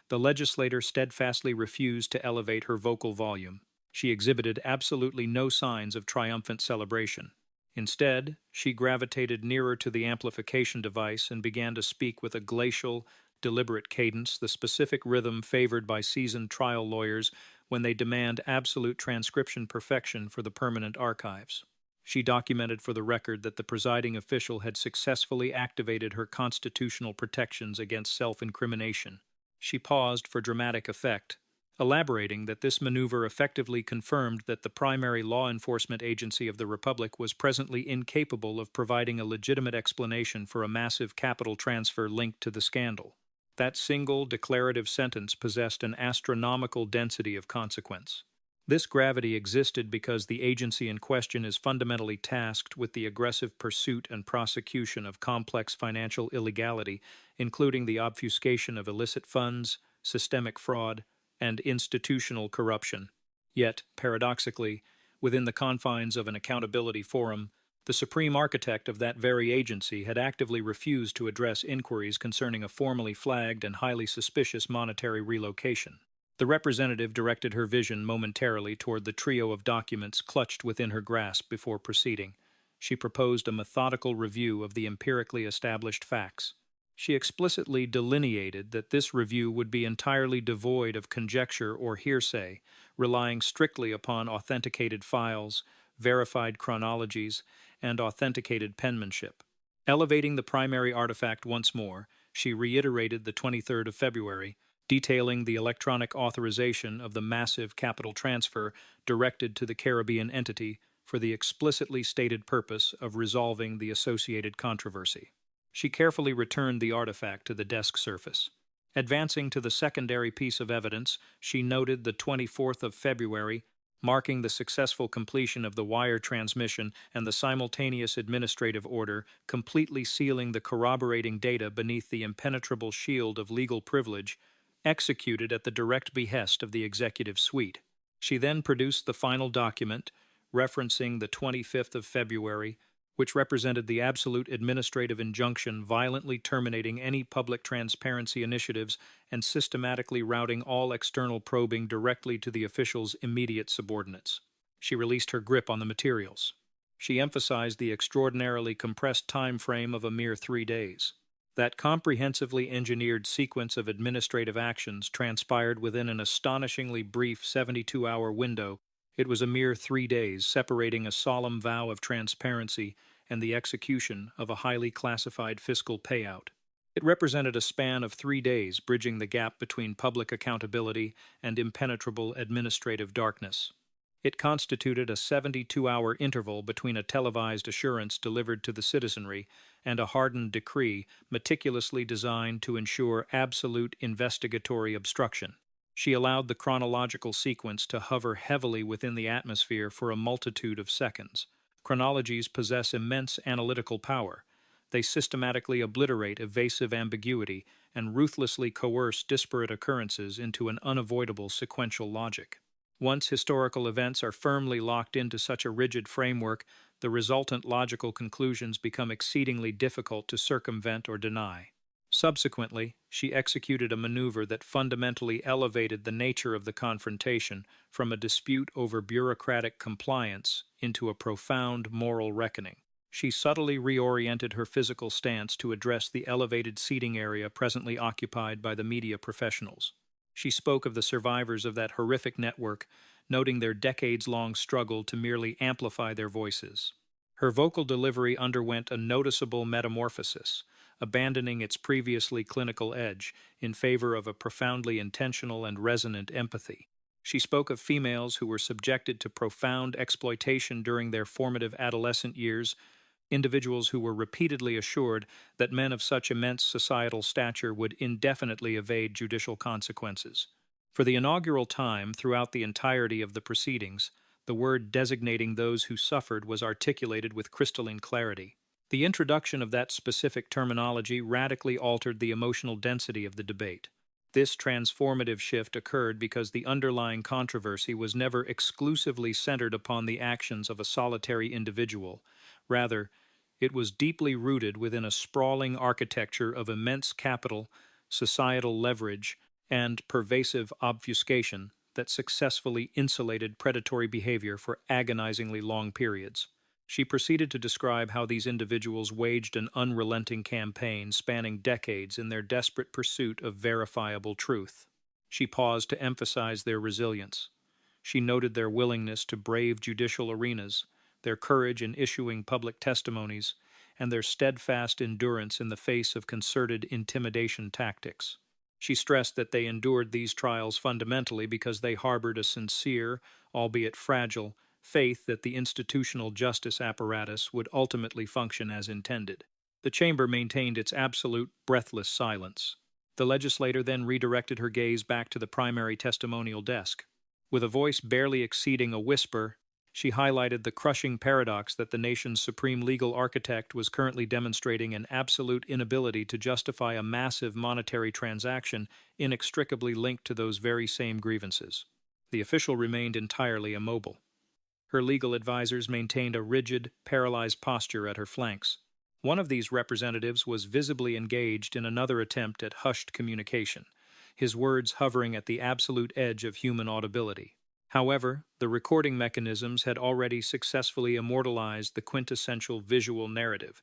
The legislator steadfastly refused to elevate her vocal volume. She exhibited absolutely no signs of triumphant celebration. Instead, she gravitated nearer to the amplification device and began to speak with a glacial, deliberate cadence, the specific rhythm favored by seasoned trial lawyers when they demand absolute transcription perfection for the permanent archives. She documented for the record that the presiding official had successfully activated her constitutional protections against self-incrimination. She paused for dramatic effect, elaborating that this maneuver effectively confirmed that the primary law enforcement agency of the Republic was presently incapable of providing a legitimate explanation for a massive capital transfer linked to the scandal. That single declarative sentence possessed an astronomical density of consequence. This gravity existed because the agency in question is fundamentally tasked with the aggressive pursuit and prosecution of complex financial illegality, including the obfuscation of illicit funds, systemic fraud, and institutional corruption. Yet, paradoxically, within the confines of an accountability forum, the supreme architect of that very agency had actively refused to address inquiries concerning a formally flagged and highly suspicious monetary relocation. The representative directed her vision momentarily toward the trio of documents clutched within her grasp before proceeding. She proposed a methodical review of the empirically established facts. She explicitly delineated that this review would be entirely devoid of conjecture or hearsay, relying strictly upon authenticated files, verified chronologies, and authenticated penmanship. Elevating the primary artifact once more, she reiterated the 23rd of February, detailing the electronic authorization of the massive capital transfer directed to the Caribbean entity for the explicitly stated purpose of resolving the associated controversy. She carefully returned the artifact to the desk surface. Advancing to the secondary piece of evidence, she noted the 24th of February, marking the successful completion of the wire transmission and the simultaneous administrative order, completely sealing the corroborating data beneath the impenetrable shield of legal privilege, executed at the direct behest of the executive suite. She then produced the final document, referencing the 25th of February, which represented the absolute administrative injunction violently terminating any public transparency initiatives and systematically routing all external probing directly to the official's immediate subordinates. She released her grip on the materials. She emphasized the extraordinarily compressed time frame of a mere 3 days. That comprehensively engineered sequence of administrative actions transpired within an astonishingly brief 72-hour window. It was a mere 3 days, separating a solemn vow of transparency and the execution of a highly classified fiscal payout. It represented a span of 3 days, bridging the gap between public accountability and impenetrable administrative darkness. It constituted a 72-hour interval between a televised assurance delivered to the citizenry and a hardened decree meticulously designed to ensure absolute investigatory obstruction. She allowed the chronological sequence to hover heavily within the atmosphere for a multitude of seconds. Chronologies possess immense analytical power. They systematically obliterate evasive ambiguity and ruthlessly coerce disparate occurrences into an unavoidable sequential logic. Once historical events are firmly locked into such a rigid framework, the resultant logical conclusions become exceedingly difficult to circumvent or deny. Subsequently, she executed a maneuver that fundamentally elevated the nature of the confrontation from a dispute over bureaucratic compliance into a profound moral reckoning. She subtly reoriented her physical stance to address the elevated seating area presently occupied by the media professionals. She spoke of the survivors of that horrific network, noting their decades-long struggle to merely amplify their voices. Her vocal delivery underwent a noticeable metamorphosis, abandoning its previously clinical edge in favor of a profoundly intentional and resonant empathy. She spoke of females who were subjected to profound exploitation during their formative adolescent years, individuals who were repeatedly assured that men of such immense societal stature would indefinitely evade judicial consequences. For the inaugural time throughout the entirety of the proceedings, the word designating those who suffered was articulated with crystalline clarity. The introduction of that specific terminology radically altered the emotional density of the debate. This transformative shift occurred because the underlying controversy was never exclusively centered upon the actions of a solitary individual. Rather, it was deeply rooted within a sprawling architecture of immense capital, societal leverage, and pervasive obfuscation that successfully insulated predatory behavior for agonizingly long periods. She proceeded to describe how these individuals waged an unrelenting campaign spanning decades in their desperate pursuit of verifiable truth. She paused to emphasize their resilience. She noted their willingness to brave judicial arenas, their courage in issuing public testimonies, and their steadfast endurance in the face of concerted intimidation tactics. She stressed that they endured these trials fundamentally because they harbored a sincere, albeit fragile, faith that the institutional justice apparatus would ultimately function as intended. The chamber maintained its absolute, breathless silence. The legislator then redirected her gaze back to the primary testimonial desk. With a voice barely exceeding a whisper, she highlighted the crushing paradox that the nation's supreme legal architect was currently demonstrating an absolute inability to justify a massive monetary transaction inextricably linked to those very same grievances. The official remained entirely immobile. Her legal advisors maintained a rigid, paralyzed posture at her flanks. One of these representatives was visibly engaged in another attempt at hushed communication, his words hovering at the absolute edge of human audibility. However, the recording mechanisms had already successfully immortalized the quintessential visual narrative,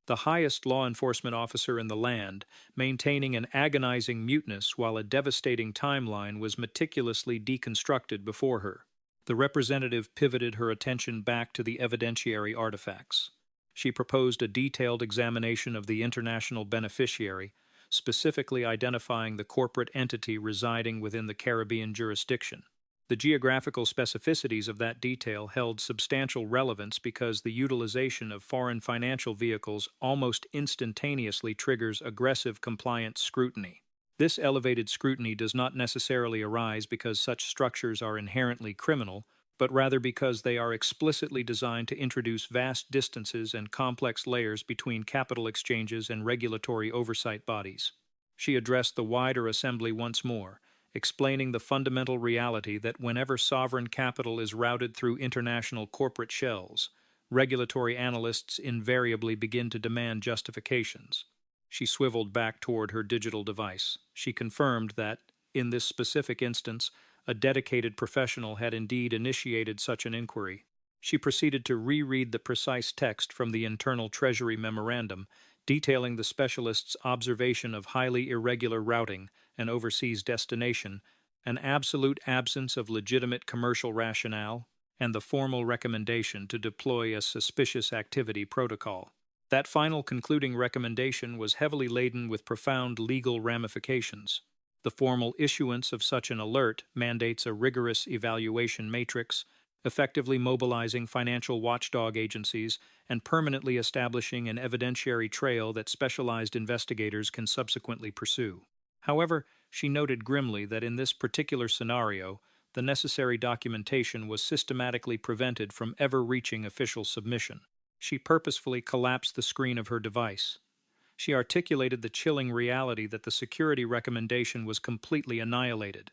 the highest law enforcement officer in the land maintaining an agonizing muteness while a devastating timeline was meticulously deconstructed before her. The representative pivoted her attention back to the evidentiary artifacts. She proposed a detailed examination of the international beneficiary, specifically identifying the corporate entity residing within the Caribbean jurisdiction. The geographical specificities of that detail held substantial relevance because the utilization of foreign financial vehicles almost instantaneously triggers aggressive compliance scrutiny. This elevated scrutiny does not necessarily arise because such structures are inherently criminal, but rather because they are explicitly designed to introduce vast distances and complex layers between capital exchanges and regulatory oversight bodies. She addressed the wider assembly once more, explaining the fundamental reality that whenever sovereign capital is routed through international corporate shells, regulatory analysts invariably begin to demand justifications. She swiveled back toward her digital device. She confirmed that, in this specific instance, a dedicated professional had indeed initiated such an inquiry. She proceeded to reread the precise text from the internal Treasury memorandum, detailing the specialist's observation of highly irregular routing and overseas destination, an absolute absence of legitimate commercial rationale, and the formal recommendation to deploy a suspicious activity protocol. That final concluding recommendation was heavily laden with profound legal ramifications. The formal issuance of such an alert mandates a rigorous evaluation matrix, effectively mobilizing financial watchdog agencies and permanently establishing an evidentiary trail that specialized investigators can subsequently pursue. However, she noted grimly that in this particular scenario, the necessary documentation was systematically prevented from ever reaching official submission. She purposefully collapsed the screen of her device. She articulated the chilling reality that the security recommendation was completely annihilated.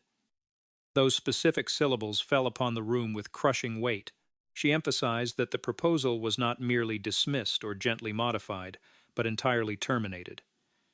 Those specific syllables fell upon the room with crushing weight. She emphasized that the proposal was not merely dismissed or gently modified, but entirely terminated.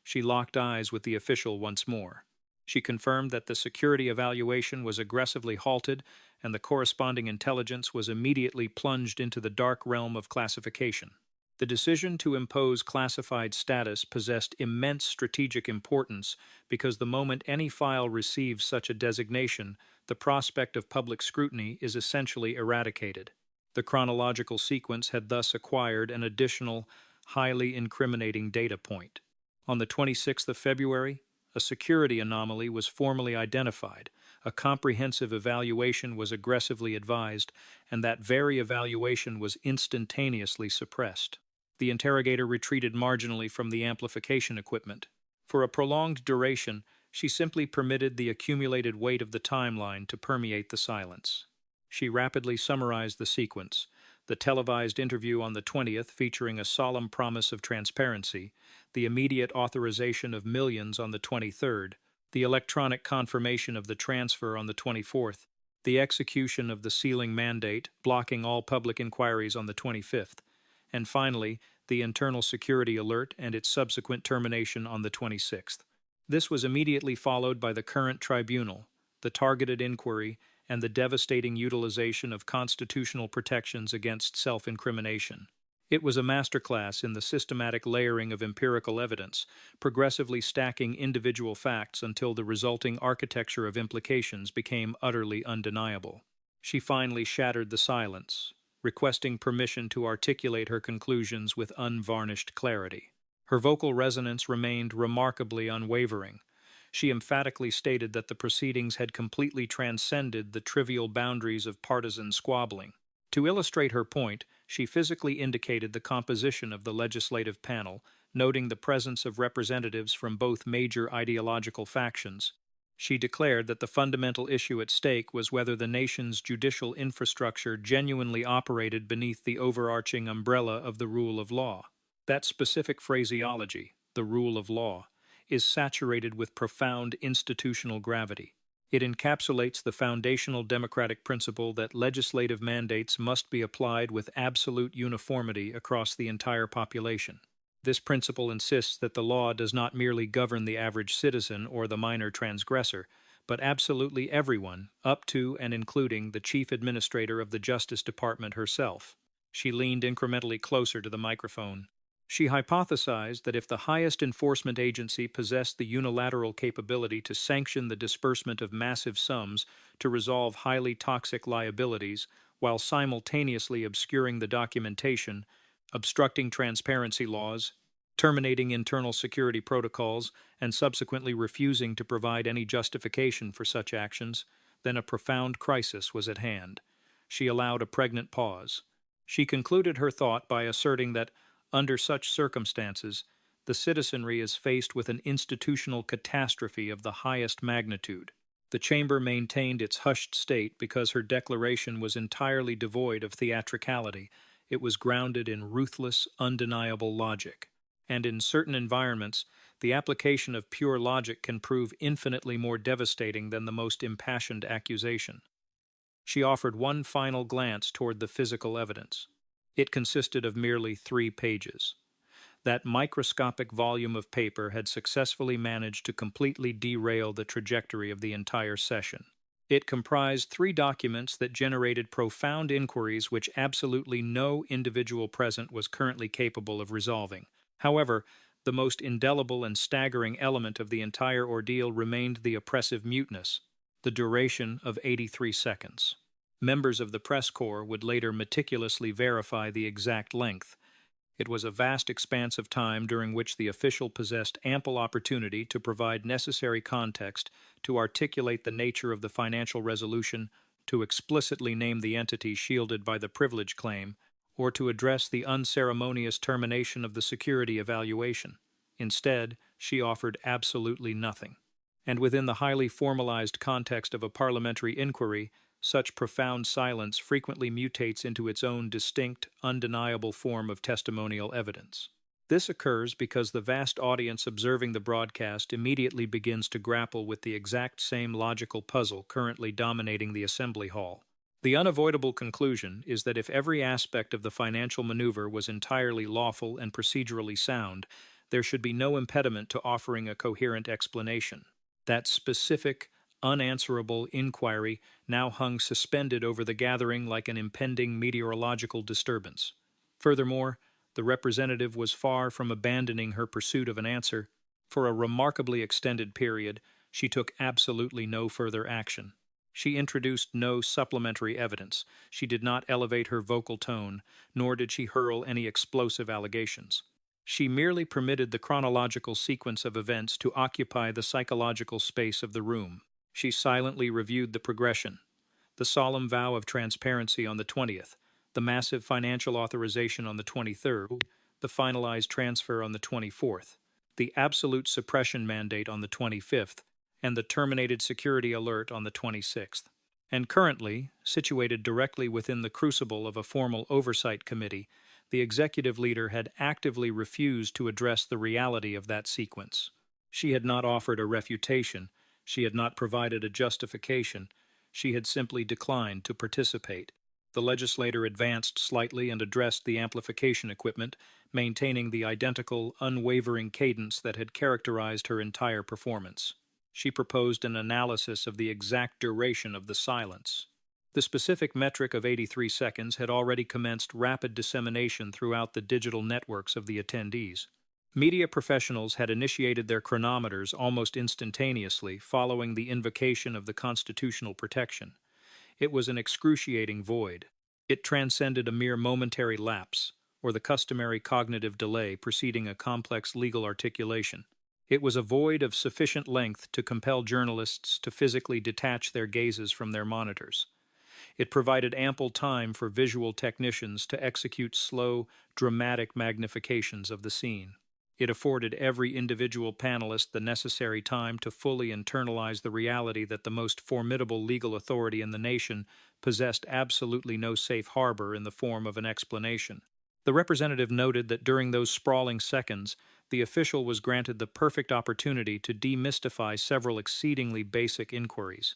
She locked eyes with the official once more. She confirmed that the security evaluation was aggressively halted and the corresponding intelligence was immediately plunged into the dark realm of classification. The decision to impose classified status possessed immense strategic importance because the moment any file receives such a designation, the prospect of public scrutiny is essentially eradicated. The chronological sequence had thus acquired an additional, highly incriminating data point. On the 26th of February, a security anomaly was formally identified, a comprehensive evaluation was aggressively advised, and that very evaluation was instantaneously suppressed. The interrogator retreated marginally from the amplification equipment. For a prolonged duration, she simply permitted the accumulated weight of the timeline to permeate the silence. She rapidly summarized the sequence: the televised interview on the 20th featuring a solemn promise of transparency, the immediate authorization of millions on the 23rd, the electronic confirmation of the transfer on the 24th, the execution of the sealing mandate, blocking all public inquiries on the 25th, and finally, the internal security alert and its subsequent termination on the 26th. This was immediately followed by the current tribunal, the targeted inquiry, and the devastating utilization of constitutional protections against self-incrimination. It was a masterclass in the systematic layering of empirical evidence, progressively stacking individual facts until the resulting architecture of implications became utterly undeniable. She finally shattered the silence, requesting permission to articulate her conclusions with unvarnished clarity. Her vocal resonance remained remarkably unwavering. She emphatically stated that the proceedings had completely transcended the trivial boundaries of partisan squabbling. To illustrate her point, she physically indicated the composition of the legislative panel, noting the presence of representatives from both major ideological factions. She declared that the fundamental issue at stake was whether the nation's judicial infrastructure genuinely operated beneath the overarching umbrella of the rule of law. That specific phraseology, the rule of law, is saturated with profound institutional gravity. It encapsulates the foundational democratic principle that legislative mandates must be applied with absolute uniformity across the entire population. This principle insists that the law does not merely govern the average citizen or the minor transgressor, but absolutely everyone, up to and including the chief administrator of the Justice Department herself. She leaned incrementally closer to the microphone. She hypothesized that if the highest enforcement agency possessed the unilateral capability to sanction the disbursement of massive sums to resolve highly toxic liabilities while simultaneously obscuring the documentation, obstructing transparency laws, terminating internal security protocols, and subsequently refusing to provide any justification for such actions, then a profound crisis was at hand. She allowed a pregnant pause. She concluded her thought by asserting that, under such circumstances, the citizenry is faced with an institutional catastrophe of the highest magnitude. The chamber maintained its hushed state because her declaration was entirely devoid of theatricality. It was grounded in ruthless, undeniable logic. And in certain environments, the application of pure logic can prove infinitely more devastating than the most impassioned accusation. She offered one final glance toward the physical evidence. It consisted of merely 3 pages. That microscopic volume of paper had successfully managed to completely derail the trajectory of the entire session. It comprised 3 documents that generated profound inquiries which absolutely no individual present was currently capable of resolving. However, the most indelible and staggering element of the entire ordeal remained the oppressive muteness, the duration of 83 seconds. Members of the press corps would later meticulously verify the exact length. It was a vast expanse of time during which the official possessed ample opportunity to provide necessary context, to articulate the nature of the financial resolution, to explicitly name the entity shielded by the privilege claim, or to address the unceremonious termination of the security evaluation. Instead, she offered absolutely nothing. And within the highly formalized context of a parliamentary inquiry, such profound silence frequently mutates into its own distinct, undeniable form of testimonial evidence. This occurs because the vast audience observing the broadcast immediately begins to grapple with the exact same logical puzzle currently dominating the assembly hall. The unavoidable conclusion is that if every aspect of the financial maneuver was entirely lawful and procedurally sound, there should be no impediment to offering a coherent explanation. That specific, unanswerable inquiry now hung suspended over the gathering like an impending meteorological disturbance. Furthermore, the representative was far from abandoning her pursuit of an answer. For a remarkably extended period, she took absolutely no further action. She introduced no supplementary evidence. She did not elevate her vocal tone, nor did she hurl any explosive allegations. She merely permitted the chronological sequence of events to occupy the psychological space of the room. She silently reviewed the progression: the solemn vow of transparency on the 20th, the massive financial authorization on the 23rd, the finalized transfer on the 24th, the absolute suppression mandate on the 25th, and the terminated security alert on the 26th. And currently, situated directly within the crucible of a formal oversight committee, the executive leader had actively refused to address the reality of that sequence. She had not offered a refutation. She had not provided a justification. She had simply declined to participate. The legislator advanced slightly and addressed the amplification equipment, maintaining the identical, unwavering cadence that had characterized her entire performance. She proposed an analysis of the exact duration of the silence. The specific metric of 83 seconds had already commenced rapid dissemination throughout the digital networks of the attendees. Media professionals had initiated their chronometers almost instantaneously following the invocation of the constitutional protection. It was an excruciating void. It transcended a mere momentary lapse, or the customary cognitive delay preceding a complex legal articulation. It was a void of sufficient length to compel journalists to physically detach their gazes from their monitors. It provided ample time for visual technicians to execute slow, dramatic magnifications of the scene. It afforded every individual panelist the necessary time to fully internalize the reality that the most formidable legal authority in the nation possessed absolutely no safe harbor in the form of an explanation. The representative noted that during those sprawling seconds, the official was granted the perfect opportunity to demystify several exceedingly basic inquiries.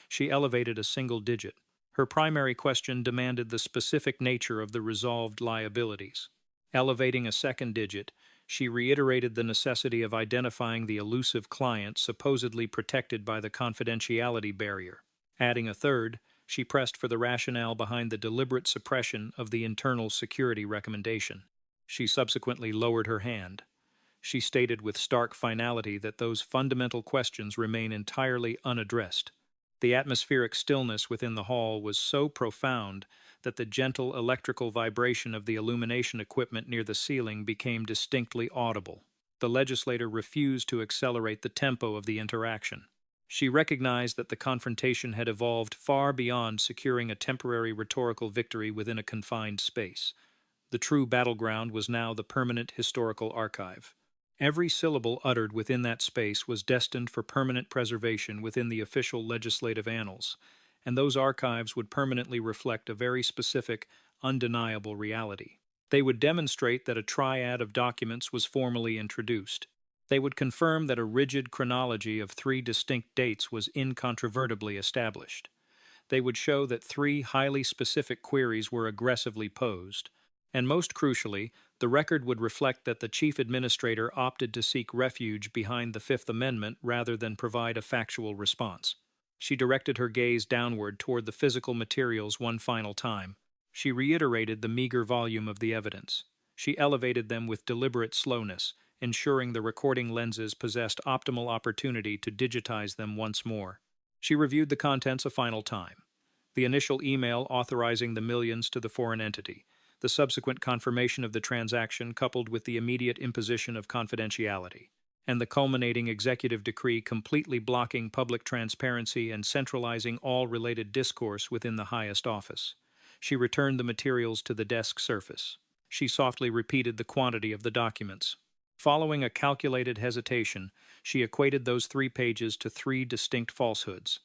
She elevated a single digit. Her primary question demanded the specific nature of the resolved liabilities. Elevating a second digit, she reiterated the necessity of identifying the elusive client supposedly protected by the confidentiality barrier. Adding a third, she pressed for the rationale behind the deliberate suppression of the internal security recommendation. She subsequently lowered her hand. She stated with stark finality that those fundamental questions remain entirely unaddressed. The atmospheric stillness within the hall was so profound that the gentle electrical vibration of the illumination equipment near the ceiling became distinctly audible. The legislator refused to accelerate the tempo of the interaction. She recognized that the confrontation had evolved far beyond securing a temporary rhetorical victory within a confined space. The true battleground was now the permanent historical archive. Every syllable uttered within that space was destined for permanent preservation within the official legislative annals, and those archives would permanently reflect a very specific, undeniable reality. They would demonstrate that a triad of documents was formally introduced. They would confirm that a rigid chronology of 3 distinct dates was incontrovertibly established. They would show that 3 highly specific queries were aggressively posed. And most crucially, the record would reflect that the chief administrator opted to seek refuge behind the Fifth Amendment rather than provide a factual response. She directed her gaze downward toward the physical materials one final time. She reiterated the meager volume of the evidence. She elevated them with deliberate slowness, ensuring the recording lenses possessed optimal opportunity to digitize them once more. She reviewed the contents a final time. The initial email authorizing the millions to the foreign entity, the subsequent confirmation of the transaction coupled with the immediate imposition of confidentiality, and the culminating executive decree completely blocking public transparency and centralizing all related discourse within the highest office. She returned the materials to the desk surface. She softly repeated the quantity of the documents. Following a calculated hesitation, she equated those 3 pages to 3 distinct falsehoods.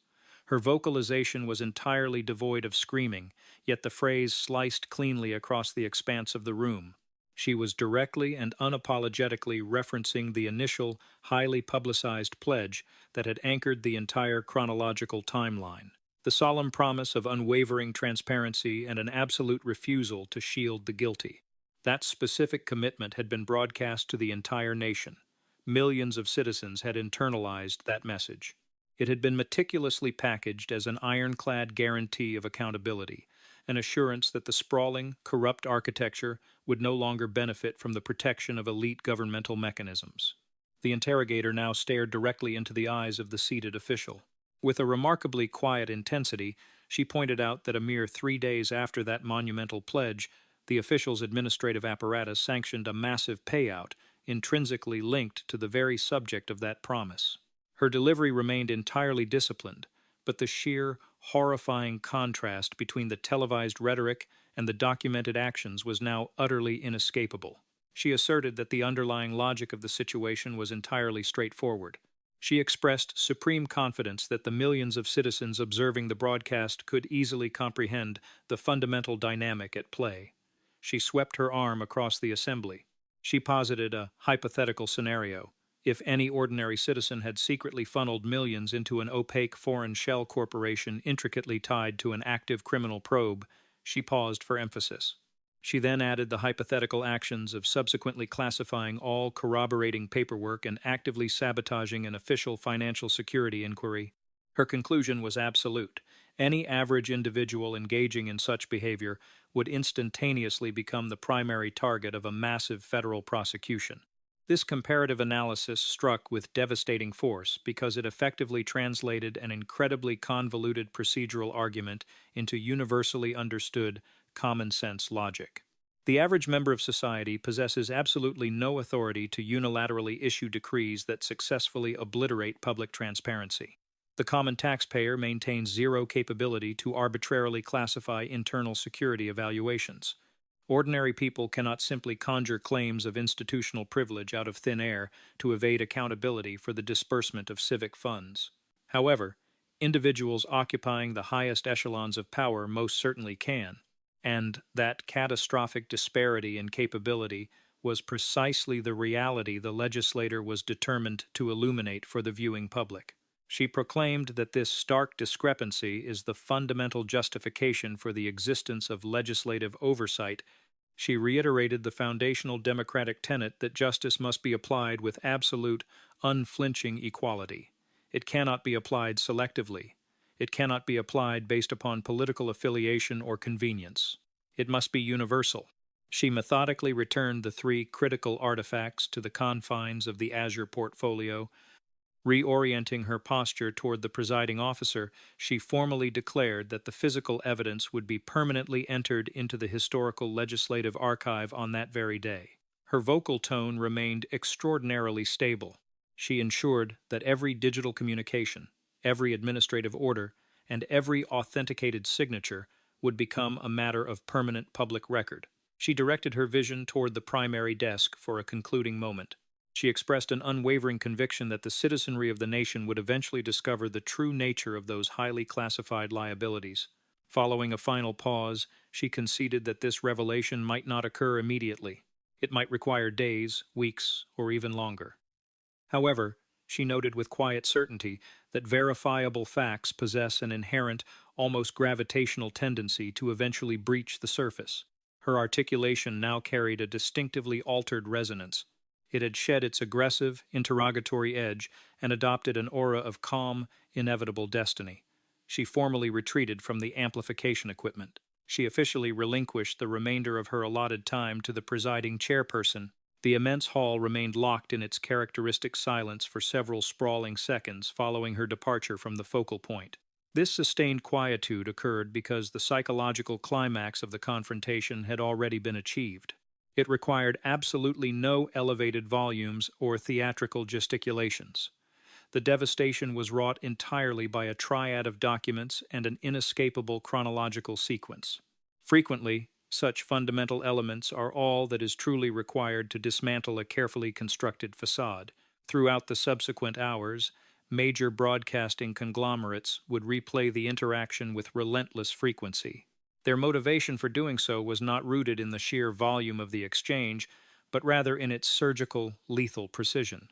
Her vocalization was entirely devoid of screaming, yet the phrase sliced cleanly across the expanse of the room. She was directly and unapologetically referencing the initial, highly publicized pledge that had anchored the entire chronological timeline, the solemn promise of unwavering transparency and an absolute refusal to shield the guilty. That specific commitment had been broadcast to the entire nation. Millions of citizens had internalized that message. It had been meticulously packaged as an ironclad guarantee of accountability, an assurance that the sprawling, corrupt architecture would no longer benefit from the protection of elite governmental mechanisms. The interrogator now stared directly into the eyes of the seated official. With a remarkably quiet intensity, she pointed out that a mere 3 days after that monumental pledge, the official's administrative apparatus sanctioned a massive payout, intrinsically linked to the very subject of that promise. Her delivery remained entirely disciplined, but the sheer, horrifying contrast between the televised rhetoric and the documented actions was now utterly inescapable. She asserted that the underlying logic of the situation was entirely straightforward. She expressed supreme confidence that the millions of citizens observing the broadcast could easily comprehend the fundamental dynamic at play. She swept her arm across the assembly. She posited a hypothetical scenario. If any ordinary citizen had secretly funneled millions into an opaque foreign shell corporation intricately tied to an active criminal probe, she paused for emphasis. She then added the hypothetical actions of subsequently classifying all corroborating paperwork and actively sabotaging an official financial security inquiry. Her conclusion was absolute. Any average individual engaging in such behavior would instantaneously become the primary target of a massive federal prosecution. This comparative analysis struck with devastating force because it effectively translated an incredibly convoluted procedural argument into universally understood, common-sense logic. The average member of society possesses absolutely no authority to unilaterally issue decrees that successfully obliterate public transparency. The common taxpayer maintains zero capability to arbitrarily classify internal security evaluations. Ordinary people cannot simply conjure claims of institutional privilege out of thin air to evade accountability for the disbursement of civic funds. However, individuals occupying the highest echelons of power most certainly can, and that catastrophic disparity in capability was precisely the reality the legislator was determined to illuminate for the viewing public. She proclaimed that this stark discrepancy is the fundamental justification for the existence of legislative oversight. She reiterated the foundational democratic tenet that justice must be applied with absolute, unflinching equality. It cannot be applied selectively. It cannot be applied based upon political affiliation or convenience. It must be universal. She methodically returned the three critical artifacts to the confines of the Azure portfolio. Reorienting her posture toward the presiding officer, she formally declared that the physical evidence would be permanently entered into the historical legislative archive on that very day. Her vocal tone remained extraordinarily stable. She ensured that every digital communication, every administrative order, and every authenticated signature would become a matter of permanent public record. She directed her vision toward the primary desk for a concluding moment. She expressed an unwavering conviction that the citizenry of the nation would eventually discover the true nature of those highly classified liabilities. Following a final pause, she conceded that this revelation might not occur immediately. It might require days, weeks, or even longer. However, she noted with quiet certainty that verifiable facts possess an inherent, almost gravitational tendency to eventually breach the surface. Her articulation now carried a distinctively altered resonance. It had shed its aggressive, interrogatory edge and adopted an aura of calm, inevitable destiny. She formally retreated from the amplification equipment. She officially relinquished the remainder of her allotted time to the presiding chairperson. The immense hall remained locked in its characteristic silence for several sprawling seconds following her departure from the focal point. This sustained quietude occurred because the psychological climax of the confrontation had already been achieved. It required absolutely no elevated volumes or theatrical gesticulations. The devastation was wrought entirely by a triad of documents and an inescapable chronological sequence. Frequently, such fundamental elements are all that is truly required to dismantle a carefully constructed facade. Throughout the subsequent hours, major broadcasting conglomerates would replay the interaction with relentless frequency. Their motivation for doing so was not rooted in the sheer volume of the exchange, but rather in its surgical, lethal precision.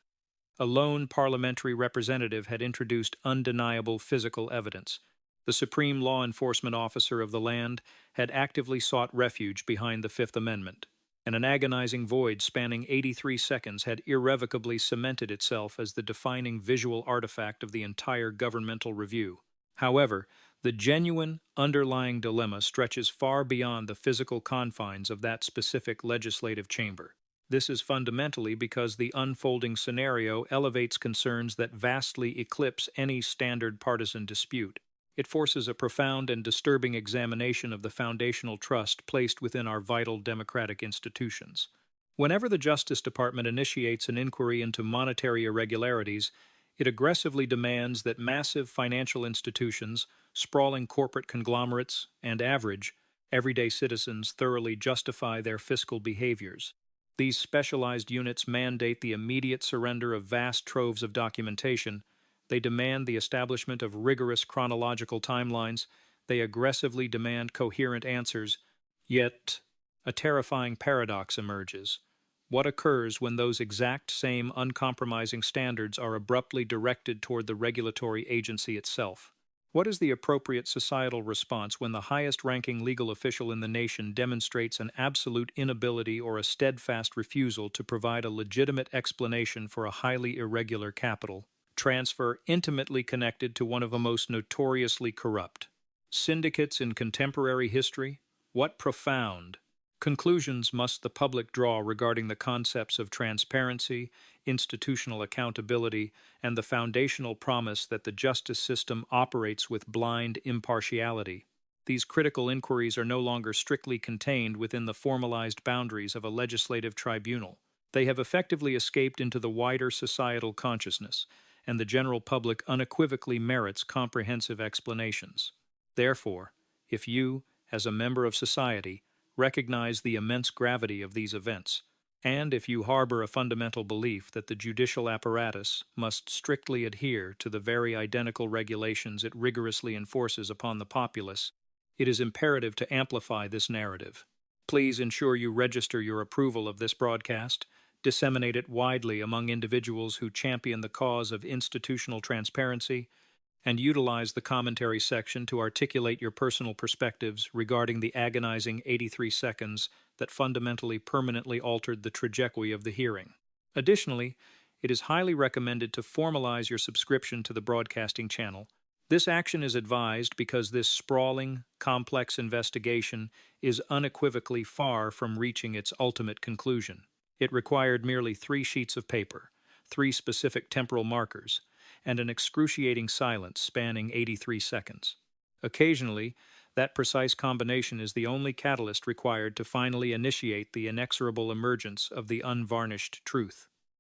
A lone parliamentary representative had introduced undeniable physical evidence. The supreme law enforcement officer of the land had actively sought refuge behind the Fifth Amendment, and an agonizing void spanning 83 seconds had irrevocably cemented itself as the defining visual artifact of the entire governmental review. However, the genuine, underlying dilemma stretches far beyond the physical confines of that specific legislative chamber. This is fundamentally because the unfolding scenario elevates concerns that vastly eclipse any standard partisan dispute. It forces a profound and disturbing examination of the foundational trust placed within our vital democratic institutions. Whenever the Justice Department initiates an inquiry into monetary irregularities, it aggressively demands that massive financial institutions, sprawling corporate conglomerates, and average, everyday citizens thoroughly justify their fiscal behaviors. These specialized units mandate the immediate surrender of vast troves of documentation. They demand the establishment of rigorous chronological timelines. They aggressively demand coherent answers. Yet, a terrifying paradox emerges. What occurs when those exact same uncompromising standards are abruptly directed toward the regulatory agency itself? What is the appropriate societal response when the highest-ranking legal official in the nation demonstrates an absolute inability or a steadfast refusal to provide a legitimate explanation for a highly irregular capital transfer intimately connected to one of the most notoriously corrupt syndicates in contemporary history? What profound conclusions must the public draw regarding the concepts of transparency, institutional accountability, and the foundational promise that the justice system operates with blind impartiality? These critical inquiries are no longer strictly contained within the formalized boundaries of a legislative tribunal. They have effectively escaped into the wider societal consciousness, and the general public unequivocally merits comprehensive explanations. Therefore, if you, as a member of society, recognize the immense gravity of these events, and if you harbor a fundamental belief that the judicial apparatus must strictly adhere to the very identical regulations it rigorously enforces upon the populace, it is imperative to amplify this narrative. Please ensure you register your approval of this broadcast, disseminate it widely among individuals who champion the cause of institutional transparency, and utilize the commentary section to articulate your personal perspectives regarding the agonizing 83 seconds that fundamentally permanently altered the trajectory of the hearing. Additionally, it is highly recommended to formalize your subscription to the broadcasting channel. This action is advised because this sprawling, complex investigation is unequivocally far from reaching its ultimate conclusion. It required merely 3 sheets of paper, 3 specific temporal markers, and an excruciating silence spanning 83 seconds. Occasionally, that precise combination is the only catalyst required to finally initiate the inexorable emergence of the unvarnished truth.